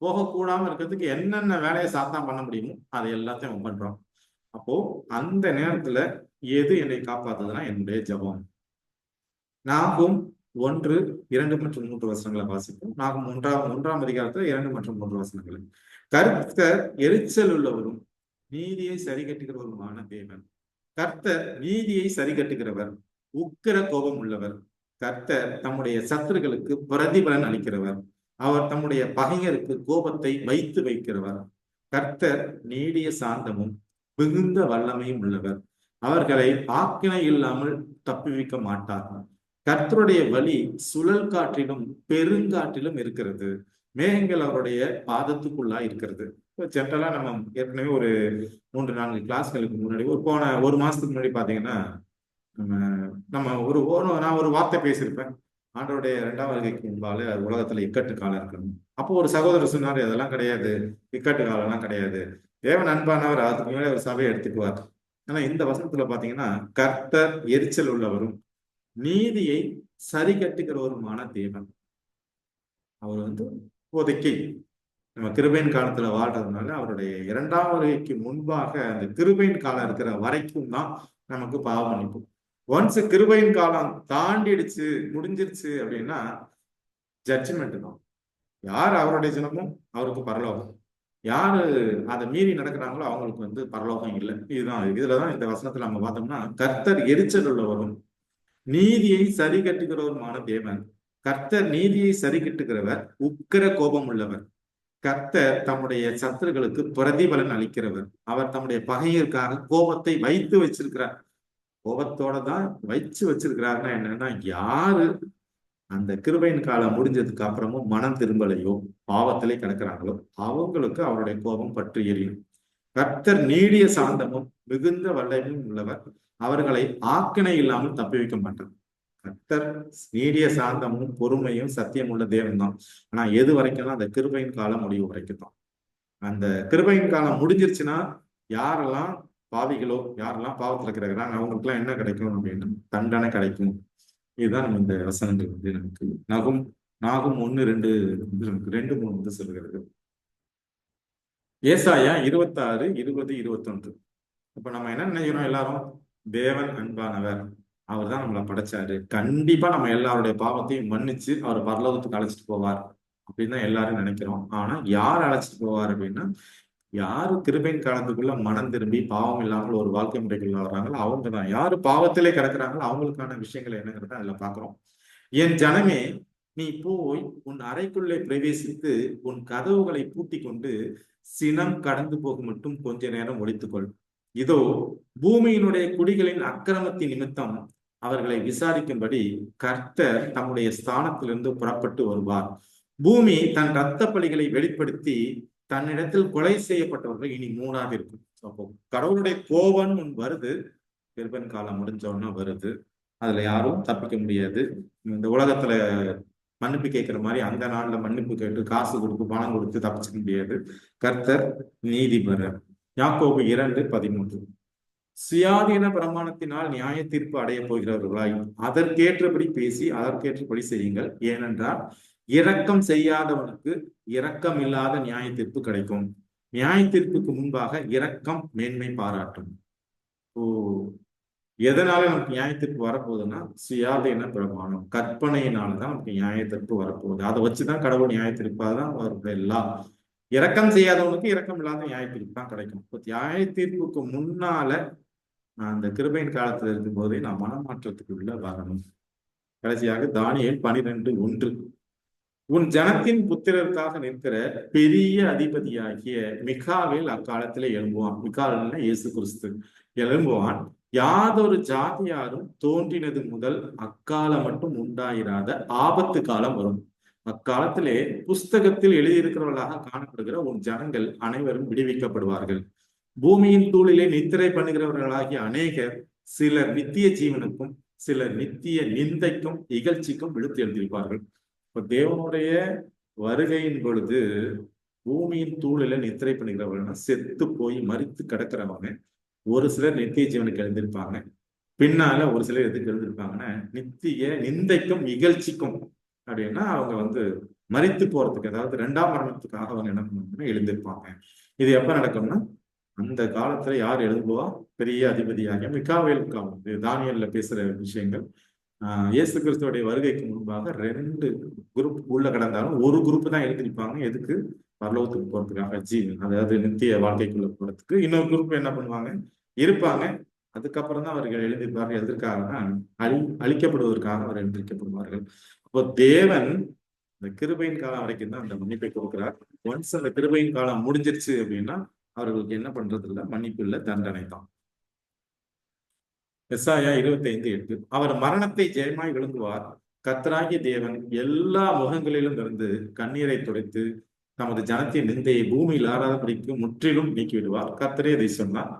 Speaker 2: போகக்கூடாம இருக்கிறதுக்கு என்னென்ன வேலையை சாத்தான் பண்ண முடியுமோ அதை எல்லாத்தையும் பண்றோம். அப்போ அந்த நேரத்துல எது என்னை காப்பாத்துதுன்னா என்னுடைய ஜெபம். நாமும் 1, 2 மற்றும் 3 வசனங்களை வாசிப்போம். நாகும் ஒன்றாம் அதிகாரத்துல 2 மற்றும் 3 வசனங்கள். கர்த்தர் எரிச்சல் உள்ளவரும் நீதியை சரி கட்டுகிறவருமான தேவன். கர்த்தர் நீதியை சரி கட்டுகிறவர், உக்கிர கோபம் உள்ளவர். கர்த்தர் தம்முடைய சத்துருக்களுக்கு பிரதிபலன் அளிக்கிறவர். அவர் தம்முடைய பகைஞருக்கு கோபத்தை வைத்து வைக்கிறவர். கர்த்தர் நீடிய சாந்தமும் மிகுந்த வல்லமையும் உள்ளவர். அவர்களை ஆக்கினை இல்லாமல் தப்புவிக்க மாட்டார். கர்த்தருடைய வழி சுழல் காற்றிலும் பெருங்காற்றிலும் இருக்கிறது. மேகங்கள் அவருடைய பாதத்துக்குள்ளா இருக்கிறது. ஜென்ரலா நம்ம ஏற்கனவே ஒரு 3-4 கிளாஸ்களுக்கு முன்னாடி ஒரு மாசத்துக்கு முன்னாடி பாத்தீங்கன்னா நம்ம நான் ஒரு வார்த்தை பேசியிருப்பேன். ஆண்டவருடைய 2ஆம் வருகைக்கு முன்பால உலகத்துல இக்கட்டு காலம் இருக்கணும். அப்போ ஒரு சகோதரர் சொன்னாரு, அதெல்லாம் கிடையாது, இக்கட்டு காலம் எல்லாம் கிடையாது, தேவன் அன்பானவர், அதுக்கு மேலே ஒரு சபையை எடுத்துக்குவார். ஆனா இந்த வசனத்துல பாத்தீங்கன்னா கர்த்தர் எரிச்சல் உள்ளவரும் நீதியை சரி கட்டுகிறவருமான தேவன். அவர் இப்போதைக்கு நம்ம கிருபையின் காலத்துல வாழ்றதுனால அவருடைய 2ஆம் வருகைக்கு முன்பாக அந்த கிருபையின் காலம் இருக்கிற வரைக்கும் தான் நமக்கு பாவ மன்னிப்பு. ஒன்ஸ் கிருபையின் காலம் தாண்டிடுச்சு, முடிஞ்சிருச்சு அப்படின்னா ஜட்ஜ்மெண்ட் தான். யார் அவருடைய ஜனமும் அவருக்கு பரலோகம், யாரு அதை மீறி நடக்கிறாங்களோ அவங்களுக்கு பரலோகம் இல்லை. இதுலதான் இந்த வசனத்துல நம்ம பார்த்தோம்னா கர்த்தர் எரிச்சல் உள்ளவரும் நீதியை சரி கட்டுகிறவருமான தேவன். கர்த்தர் நீதியை சரி கட்டுகிறவர், உக்கிர கோபம் உள்ளவர். கர்த்தர் தம்முடைய சத்துருக்களுக்கு பிரதிபலன் அளிக்கிறவர். அவர் தம்முடைய பகையருக்காக கோபத்தை வைத்து வச்சிருக்கிறார். கோபத்தோட தான் வச்சிருக்கிறாருன்னா என்னன்னா, யாரு அந்த கிருபையின் காலம் முடிஞ்சதுக்கு அப்புறமும் மனம் திரும்பலையோ பாவத்திலே கிடக்கிறாங்களோ அவங்களுக்கு அவருடைய கோபம் பற்றி எரியும். கர்த்தர் நீடிய சாந்தமும் மிகுந்த வல்லமையும் உள்ளவர். அவர்களை ஆக்கினை இல்லாமல் தப்பி வைக்க மாட்டார். கர்த்தர் நீடிய சாந்தமும் பொறுமையும் சத்தியம் உள்ள தேவன் தான். ஆனா எது வரைக்கும் தான்? அந்த கிருபையின் காலம் முடிவு வரைக்கும் தான். அந்த கிருபையின் காலம் முடிஞ்சிருச்சுன்னா யாரெல்லாம் பாவிகளோ, யாரெல்லாம் பாவத்துல இருக்கிறாங்க, அவங்களுக்கு எல்லாம் என்ன கிடைக்கும் அப்படின்னா தண்டனை கிடைக்கும். இதுதான் நம்ம இந்த வசனங்கள் நமக்கு நாகும் 1-2 நமக்கு 2-3 சொல்லுகிறது. ஏசாயா 26, 20, 21. இப்ப நம்ம என்ன நினைக்கிறோம்? எல்லாரும் தேவன் அன்பானவர், அவர் தான் நம்மளை படைச்சாரு, கண்டிப்பா நம்ம எல்லாருடைய பாவத்தையும் மன்னிச்சு அவர் பரலோகத்துக்கு அழைச்சிட்டு போவார் அப்படின்னு தான் எல்லாரும் நினைக்கிறோம். ஆனா யார் அழைச்சிட்டு போவார் அப்படின்னா, யாரு கிருபையின் காலத்துக்குள்ள மனம் திரும்பி பாவம் இல்லாமல் ஒரு வாழ்க்கை முறைக்குள்ள வர்றாங்களோ அவங்க தான். யாரு பாவத்திலே கிடக்குறாங்களோ அவங்களுக்கான விஷயங்கள் என்னங்கிறத அதுல பாக்குறோம். என் ஜனமே, நீ போய் உன் அறைக்குள்ளே பிரவேசித்து உன் கதவுகளை பூட்டி கொண்டு சினம் கடந்து போகும் மட்டும் கொஞ்ச நேரம் ஒழித்துக்கொள். இதோ பூமியினுடைய குடிகளின் அக்கிரமத்தின் நிமித்தம் அவர்களை விசாரிக்கும்படி கர்த்தர் தம்முடைய ஸ்தானத்திலிருந்து புறப்பட்டு வருவார். பூமி தன் இரத்த பலிகளை வெளிப்படுத்தி தன்னிடத்தில் கொலை செய்யப்பட்டவர்கள் இனி மூணாக இருக்கும். அப்போ கடவுளுடைய கோபம் வருது, கிருபையின் காலம் முடிஞ்சோன்னா வருது. அதுல யாரும் தப்பிக்க முடியாது. இந்த உலகத்துல மன்னிப்பு கேட்கிற மாதிரி அந்த நாள்ல மன்னிப்பு கேட்டு காசு கொடுத்து பணம் கொடுத்து தப்பிச்சுக்க முடியாது. கர்த்தர் நீதிபரர். யாக்கோபு 2:13. சுயாதீன பிரமாணத்தினால் நியாய தீர்ப்பு அடைய போகிறவர்களாய் அதற்கேற்றபடி பேசி அதற்கேற்றபடி செய்யுங்கள். ஏனென்றால் இரக்கம் செய்யாதவனுக்கு இரக்கம் இல்லாத நியாய தீர்ப்பு கிடைக்கும். நியாய தீர்ப்புக்கு முன்பாக இரக்கம் மேன்மை பாராட்டும். எதனால நமக்கு நியாய தீர்ப்பு வரப்போகுதுன்னா சுயாதீன பிரமாணம், கற்பனையினாலதான் நமக்கு நியாய தீர்ப்பு வரப்போகுது. அதை வச்சுதான் கடவுள் நியாய தீர்ப்பாதான் வருது. எல்லாம் இரக்கம் செய்யாதவனுக்கு இரக்கம் இல்லாத நியாய தீர்ப்பு தான் கிடைக்கும். நியாய தீர்ப்புக்கு முன்னால அந்த கிருபையின் காலத்துல இருக்கும் போதே நான் மனமாற்றத்துக்கு உள்ள வரணும். கடைசியாக தானியேல் 12:1. உன் ஜனத்தின் புத்திரருக்காக நிற்கிற பெரிய அதிபதியாகிய மிகாவேல் அக்காலத்திலே எழும்புவான். மிகாவேல்னா இயேசு கிறிஸ்து எழும்புவான். யாதொரு ஜாதியாரும் தோன்றினது முதல் அக்காலம் மட்டும் உண்டாயிராத ஆபத்து காலம் வரும். அக்காலத்திலே புஸ்தகத்தில் எழுதியிருக்கிறவர்களாக காணப்படுகிற உன் ஜனங்கள் அனைவரும் விடுவிக்கப்படுவார்கள். பூமியின் தூளிலே நித்திரை பண்ணுகிறவர்களாகிய அநேகர் சிலர் நித்திய ஜீவனுக்கும் சிலர் நித்திய நிந்தைக்கும் இகழ்ச்சிக்கும் விழுத்து எழுதியிருப்பார்கள். இப்ப தேவனுடைய வருகையின் பொழுது பூமியின் தூளில நித்திரை பண்ணுகிறவர்கள் செத்து போய் மரித்து கிடக்கிறவங்க ஒரு சிலர் நித்திய ஜீவனுக்கு எழுந்திருப்பாங்க. பின்னால ஒரு சிலர் எதுக்கு எழுந்திருப்பாங்கன்னா நித்திய நிந்தைக்கும் இகழ்ச்சிக்கும் அப்படின்னா அவங்க மரித்து போறதுக்கு, அதாவது 2ஆம் மரணத்துக்காக அவங்க என்ன பண்ணுவாங்கன்னா எழுந்திருப்பாங்க. இது எப்ப நடக்கும்னா அந்த காலத்துல யார் எழுதுவா? பெரிய அதிபதியாக மிகாவேல் காலம். தானியல்ல பேசுற விஷயங்கள் இயேசு கிறிஸ்துவோடைய வருகைக்கு முன்பாக 2 குரூப் உள்ள கடந்தாலும் ஒரு குரூப் தான் எழுதி நிற்பாங்க. எதுக்கு? பரலோகத்துக்கு போறதுக்காக, அதாவது நித்திய வாழ்க்கைக்குள்ள போறதுக்கு. இன்னொரு குரூப் என்ன பண்ணுவாங்க? இருப்பாங்க. அதுக்கப்புறம் தான் அவர்கள் எழுந்திருப்பார்கள். எதற்காக? அழிக்கப்படுவதற்காக அவர் எழுந்திருக்கப்படுவார்கள். அப்போ தேவன் இந்த கிருபையின் காலம் வரைக்கும் தான் அந்த மன்னிப்பை கொடுக்கிறார். ஒன்ஸ் அந்த கிருபையின் காலம் முடிஞ்சிருச்சு அப்படின்னா அவர்களுக்கு என்ன பண்றது இல்லை, மன்னிப்பு இல்லை, தண்டனை தான். எசாயா 25:8 அவர் மரணத்தை ஜெயமாய் விழுங்குவார். கர்த்தராகிய தேவன் எல்லா முகங்களிலும் இருந்து கண்ணீரை துடைத்து தமது ஜனத்தின் நிந்தையை பூமியில் ஆறாதபடிக்கு முற்றிலும் நீக்கிவிடுவார். கர்த்தரே இதை சொன்னார்.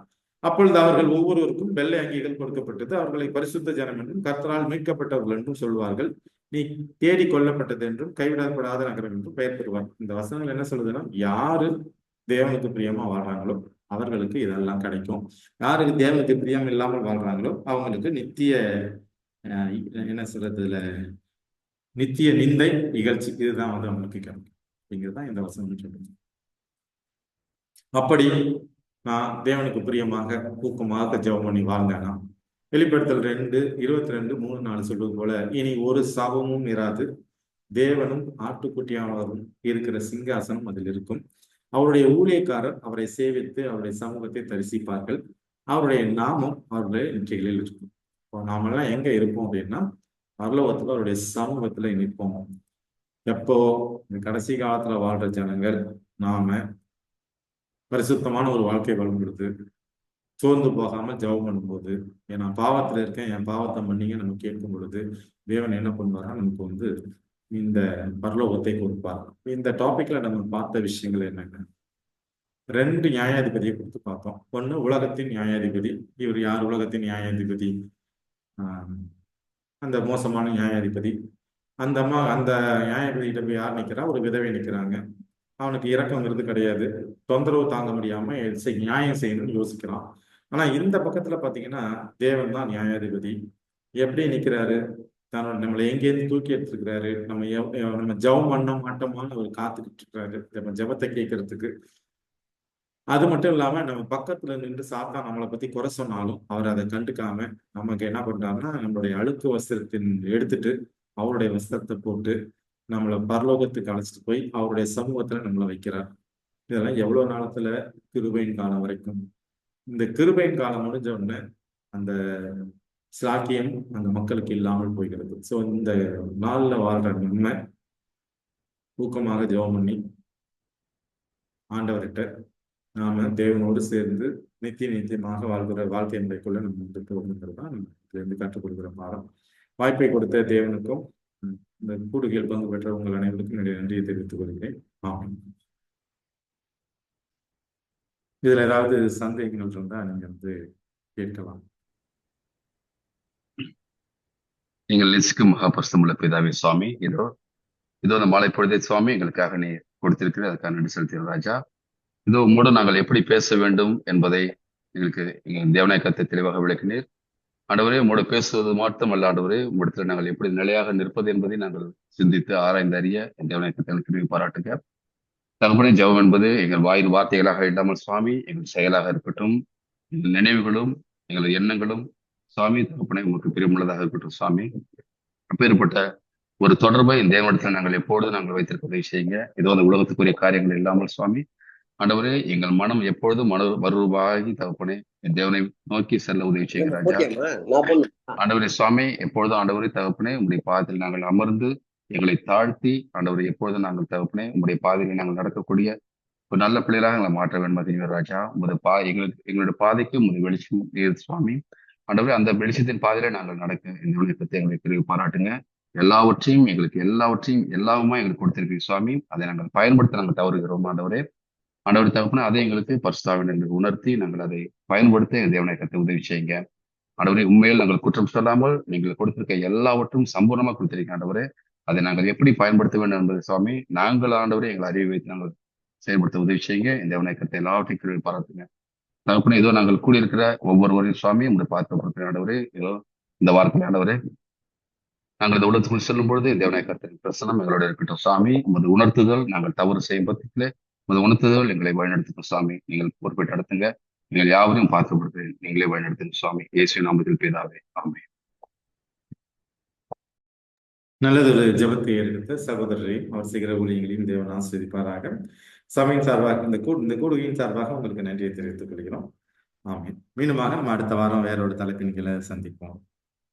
Speaker 2: அப்பொழுது அவர்கள் ஒவ்வொருவருக்கும் வெள்ளை அங்கிகள் கொடுக்கப்பட்டது. அவர்களை பரிசுத்த ஜனம் என்றும் கர்த்தரால் மீட்கப்பட்டவர்கள் என்றும் சொல்வார்கள். நீ தேடி கொல்லப்பட்டது என்றும் கைவிடப்படாத நகரம் என்றும் பெயர் பெறுவார். இந்த வசனங்கள் என்ன சொல்லுதுன்னா, யாரு தேவனுக்கு பிரியமா வாழ்றாங்களோ அவர்களுக்கு இதெல்லாம் கிடைக்கும். யாருக்கு தேவனுக்கு பிரியம் இல்லாமல் வாழ்றாங்களோ அவங்களுக்கு நித்திய என்ன சொல்றதுல நித்திய நிந்தை இகழ்ச்சி இதுதான் வந்து அவங்களுக்கு கிடைக்கும் அப்படிங்கிறதுதான் இந்த வசனம் சொல்லுது. அப்படி நான் தேவனுக்கு பிரியமாக ஊக்கமாக ஜெபம் பண்ணி வாழ்ந்தேனா, வெளிப்படுத்தல் 2:22-3-4 சொல்வது போல இனி ஒரு சாபமும் இராது. தேவனும் ஆட்டுக்குட்டியானவரும் இருக்கிற சிங்காசனம் அதில் இருக்கும். அவருடைய ஊழியக்காரர் அவரை சேவித்து அவருடைய சமூகத்தை தரிசிப்பார்கள். அவருடைய நாமம் அவருடைய நெற்றிகளில் இருக்கும். இப்போ நாமெல்லாம் எங்க இருப்போம் அப்படின்னா பரலோகத்துல அவருடைய சமூகத்துல நிற்போம். எப்போ? இந்த கடைசி காலத்துல வாழ்ற ஜனங்கள் நாம பரிசுத்தமான ஒரு வாழ்க்கை வாழும் பொழுது, சோர்ந்து போகாம ஜெபம் பண்ணும்போது, நான் பாவத்துல இருக்கேன், என் பாவத்தை மன்னிங்க நம்ம கேட்கும் பொழுது தேவன் என்ன பண்ணுவாரா, நமக்கு வந்து இந்த பரலோகத்தை கொடுப்பார். இந்த டாபிக்ல நம்ம பார்த்த விஷயங்கள் என்னென்ன? 2 நியாயாதிபதியை கொடுத்து பார்த்தோம். ஒண்ணு உலகத்தின் நியாயாதிபதி. இவர் யார்? உலகத்தின் நியாயாதிபதி, அந்த மோசமான நியாயாதிபதி. அந்த நியாயாதிபதியிட்ட போய் யார் நிற்கிறா? ஒரு விதவை நிற்கிறாங்க. அவனுக்கு இரக்கங்கிறது கிடையாது. தொந்தரவு தாங்க முடியாம நியாயம் செய்யணும்னு யோசிக்கிறான். ஆனா இந்த பக்கத்துல பாத்தீங்கன்னா தேவன் தான் நியாயாதிபதி. எப்படி நிக்கிறாரு? தன்னோட நம்மளை எங்கேருந்து தூக்கி எடுத்துருக்கிறாரு. நம்ம ஜெபம் பண்ண மாட்டோமான்னு அவர் காத்துக்கிட்டு இருக்கிறாரு, நம்ம ஜெபத்தை கேட்கறதுக்கு. அது மட்டும் இல்லாம நம்ம பக்கத்துல நின்று சாத்தான் நம்மளை பத்தி குறை சொன்னாலும் அவர் அதை கண்டுக்காம நமக்கு என்ன பண்றாருன்னா, நம்மளுடைய அழுக்கு வஸ்திரத்தின் எடுத்துட்டு அவருடைய வஸ்திரத்தை போட்டு நம்மளை பரலோகத்துக்கு அழைச்சிட்டு போய் அவருடைய சமூகத்துல நம்மளை வைக்கிறார். இதெல்லாம் எவ்வளவு நாளத்துல? கிருபையின் காலம் வரைக்கும். இந்த கிருபையின் காலம் முடிஞ்ச உடனே அந்த சாக்கியம் அந்த மக்களுக்கு இல்லாமல் போகிறது. ஸோ இந்த நாள்ல வாழ்ற நம்ம ஊக்கமாக ஜெபம் பண்ணி ஆண்டவர்கிட்ட நாம தேவனோடு சேர்ந்து நித்தியமாக வாழ்கிற வாழ்க்கை முறைக்குள்ள நம்ம வந்து போகணுங்கிறது தான் நம்ம இதுலேருந்து கற்றுக் கொடுக்குற பாடம். வாய்ப்பை கொடுத்த தேவனுக்கும் இந்த கூடுகையில் பங்கு பெற்ற உங்கள் அனைவருக்கும் என்னுடைய நன்றியை தெரிவித்துக் கொள்கிறேன். ஆமாம். இதுல ஏதாவது சந்தேகங்கள் இருந்தா நீங்க வந்து கேட்கலாம்.
Speaker 3: நீங்கள் நேசிக்கும் மகாபரிசுத்தமுள்ள பிதாவே சுவாமி, இதோ இந்த மாலை பொழுதே சுவாமி எங்களுக்காக நீ கொடுத்திருக்கிற அதுக்காக நன்றி செலுத்துகிறோம் ராஜா. இதோ உம்மோடு நாங்கள் எப்படி பேச வேண்டும் என்பதை எங்களுக்கு தேவனாய் கர்த்தர் தெளிவாக விளக்கினீர். ஆண்டவரே, உம்மோடு பேசுவது மட்டுமல்ல ஆண்டவரே, உம்மிடத்தில் நாங்கள் எப்படி நிலையாக நிற்பது என்பதை நாங்கள் சிந்தித்து ஆராய்ந்து அறிய தேவனாய் கர்த்தருக்கு பாராட்டுங்க. தகப்பனே, ஜெபம் என்பது எங்கள் வாயின் வார்த்தைகளாக இல்லாமல் சுவாமி எங்கள் செயலாக இருக்கட்டும். எங்கள் நினைவுகளும் எங்களது எண்ணங்களும் சுவாமி தகப்பனே உங்களுக்கு பிரியமுள்ளதாக இருக்கட்டும் சுவாமி. அப்பேற்பட்ட ஒரு தொடர்பை இந்த தேவனிடத்தில் நாங்கள் எப்பொழுது நாங்கள் வைத்திருக்க உதவி செய்யுங்க. ஏதோ அந்த உலகத்துக்குரிய காரியங்கள் இல்லாமல் சுவாமி ஆண்டவரே, எங்கள் மனம் எப்பொழுதும் மறுரூபமாகி தகப்பனே தேவனை நோக்கி செல்ல உதவி செய்யுங்க ராஜா. ஆண்டவரே சுவாமி, எப்பொழுதும் ஆண்டவரே தகப்பனே உங்களுடைய பாதத்தில் நாங்கள் அமர்ந்து எங்களை தாழ்த்தி ஆண்டவரை எப்பொழுதும் நாங்கள் தகப்பனே உங்களுடைய பாதையில் நாங்கள் நடக்கக்கூடிய ஒரு நல்ல பிள்ளைகளாக எங்களை மாற்ற வேண்டும் ராஜா. எங்களுடைய பாதைக்கு உங்களுடைய வெளிச்சம் சுவாமி. ஆண்டவரே, அந்த வெளிச்சத்தின் பாதையில நாங்கள் நடக்க இந்த விண்ணப்பத்தை எங்களை பிரிவு பாராட்டுங்க. எல்லாவற்றையும் எல்லாமே எங்களுக்கு கொடுத்திருக்கீங்க சுவாமி. அதை நாங்கள் பயன்படுத்த நாங்கள் தவறுகிறோம் ஆண்டவரே. ஆண்டவர் தகப்பனே, அதை எங்களுக்கு பரிசுத்தாவின் எங்களுக்கு உணர்த்தி நாங்கள் அதை பயன்படுத்த எங்கள் தேவனை கற்று உதவி செய்யுங்க ஆண்டவரே. உண்மையில் நாங்கள் குற்றம் சொல்லாமல் நீங்கள் கொடுத்திருக்க எல்லாவற்றும் சம்பூர்ணமா கொடுத்திருக்கீங்க ஆண்டவரே. அதை நாங்கள் எப்படி பயன்படுத்த வேண்டும் என்பது சுவாமி நாங்கள் ஆண்டவரே எங்களை அறிவை வைத்து நாங்கள் செயல்படுத்த உதவி செய்யுங்க. இந்த தேவனை கற்று எல்லாவற்றையும் பாராட்டுங்க தகப்பனே. ஏதோ நாங்கள் கூடியிருக்கிற ஒவ்வொருவரையும் சுவாமி உங்களுடைய பார்த்து கொடுக்கிற ஆண்டவரே, ஏதோ இந்த வார்த்தை ஆண்டவரே நாங்கள் இந்த உலகத்துக்குள் செல்லும் பொழுது தேவனை கர்த்தரின் பிரசனம் எங்களோட இருக்கட்டும் சுவாமி. உமது உணர்த்துதல் நாங்கள் தவறு செய்யும் பட்சத்திலே உமது உணர்த்துதல் எங்களை வழிநடத்தும் சுவாமி. நீங்கள் பொறுப்பேற்று நடத்துங்க. நீங்கள் யாவரையும் பார்த்து கொடுத்து நீங்களே வழிநடத்துங்க சுவாமி. இயேசு நாமத்தில் பிதாவே, ஆமென்.
Speaker 2: நல்லதொரு ஜெபத்தை எடுத்த சகோதரரையும் அவர் செய்கிற ஊழியங்களையும் தேவன் ஆசீர்வதிப்பாராக. சபையின் சார்பாக இந்த கூடுகையின் சார்பாக உங்களுக்கு நன்றியை தெரிவித்துக் கொள்கிறோம். ஆமென். மீண்டுமாக நம்ம அடுத்த வாரம் வேற ஒரு தலைப்பின் கீழே சந்திப்போம்.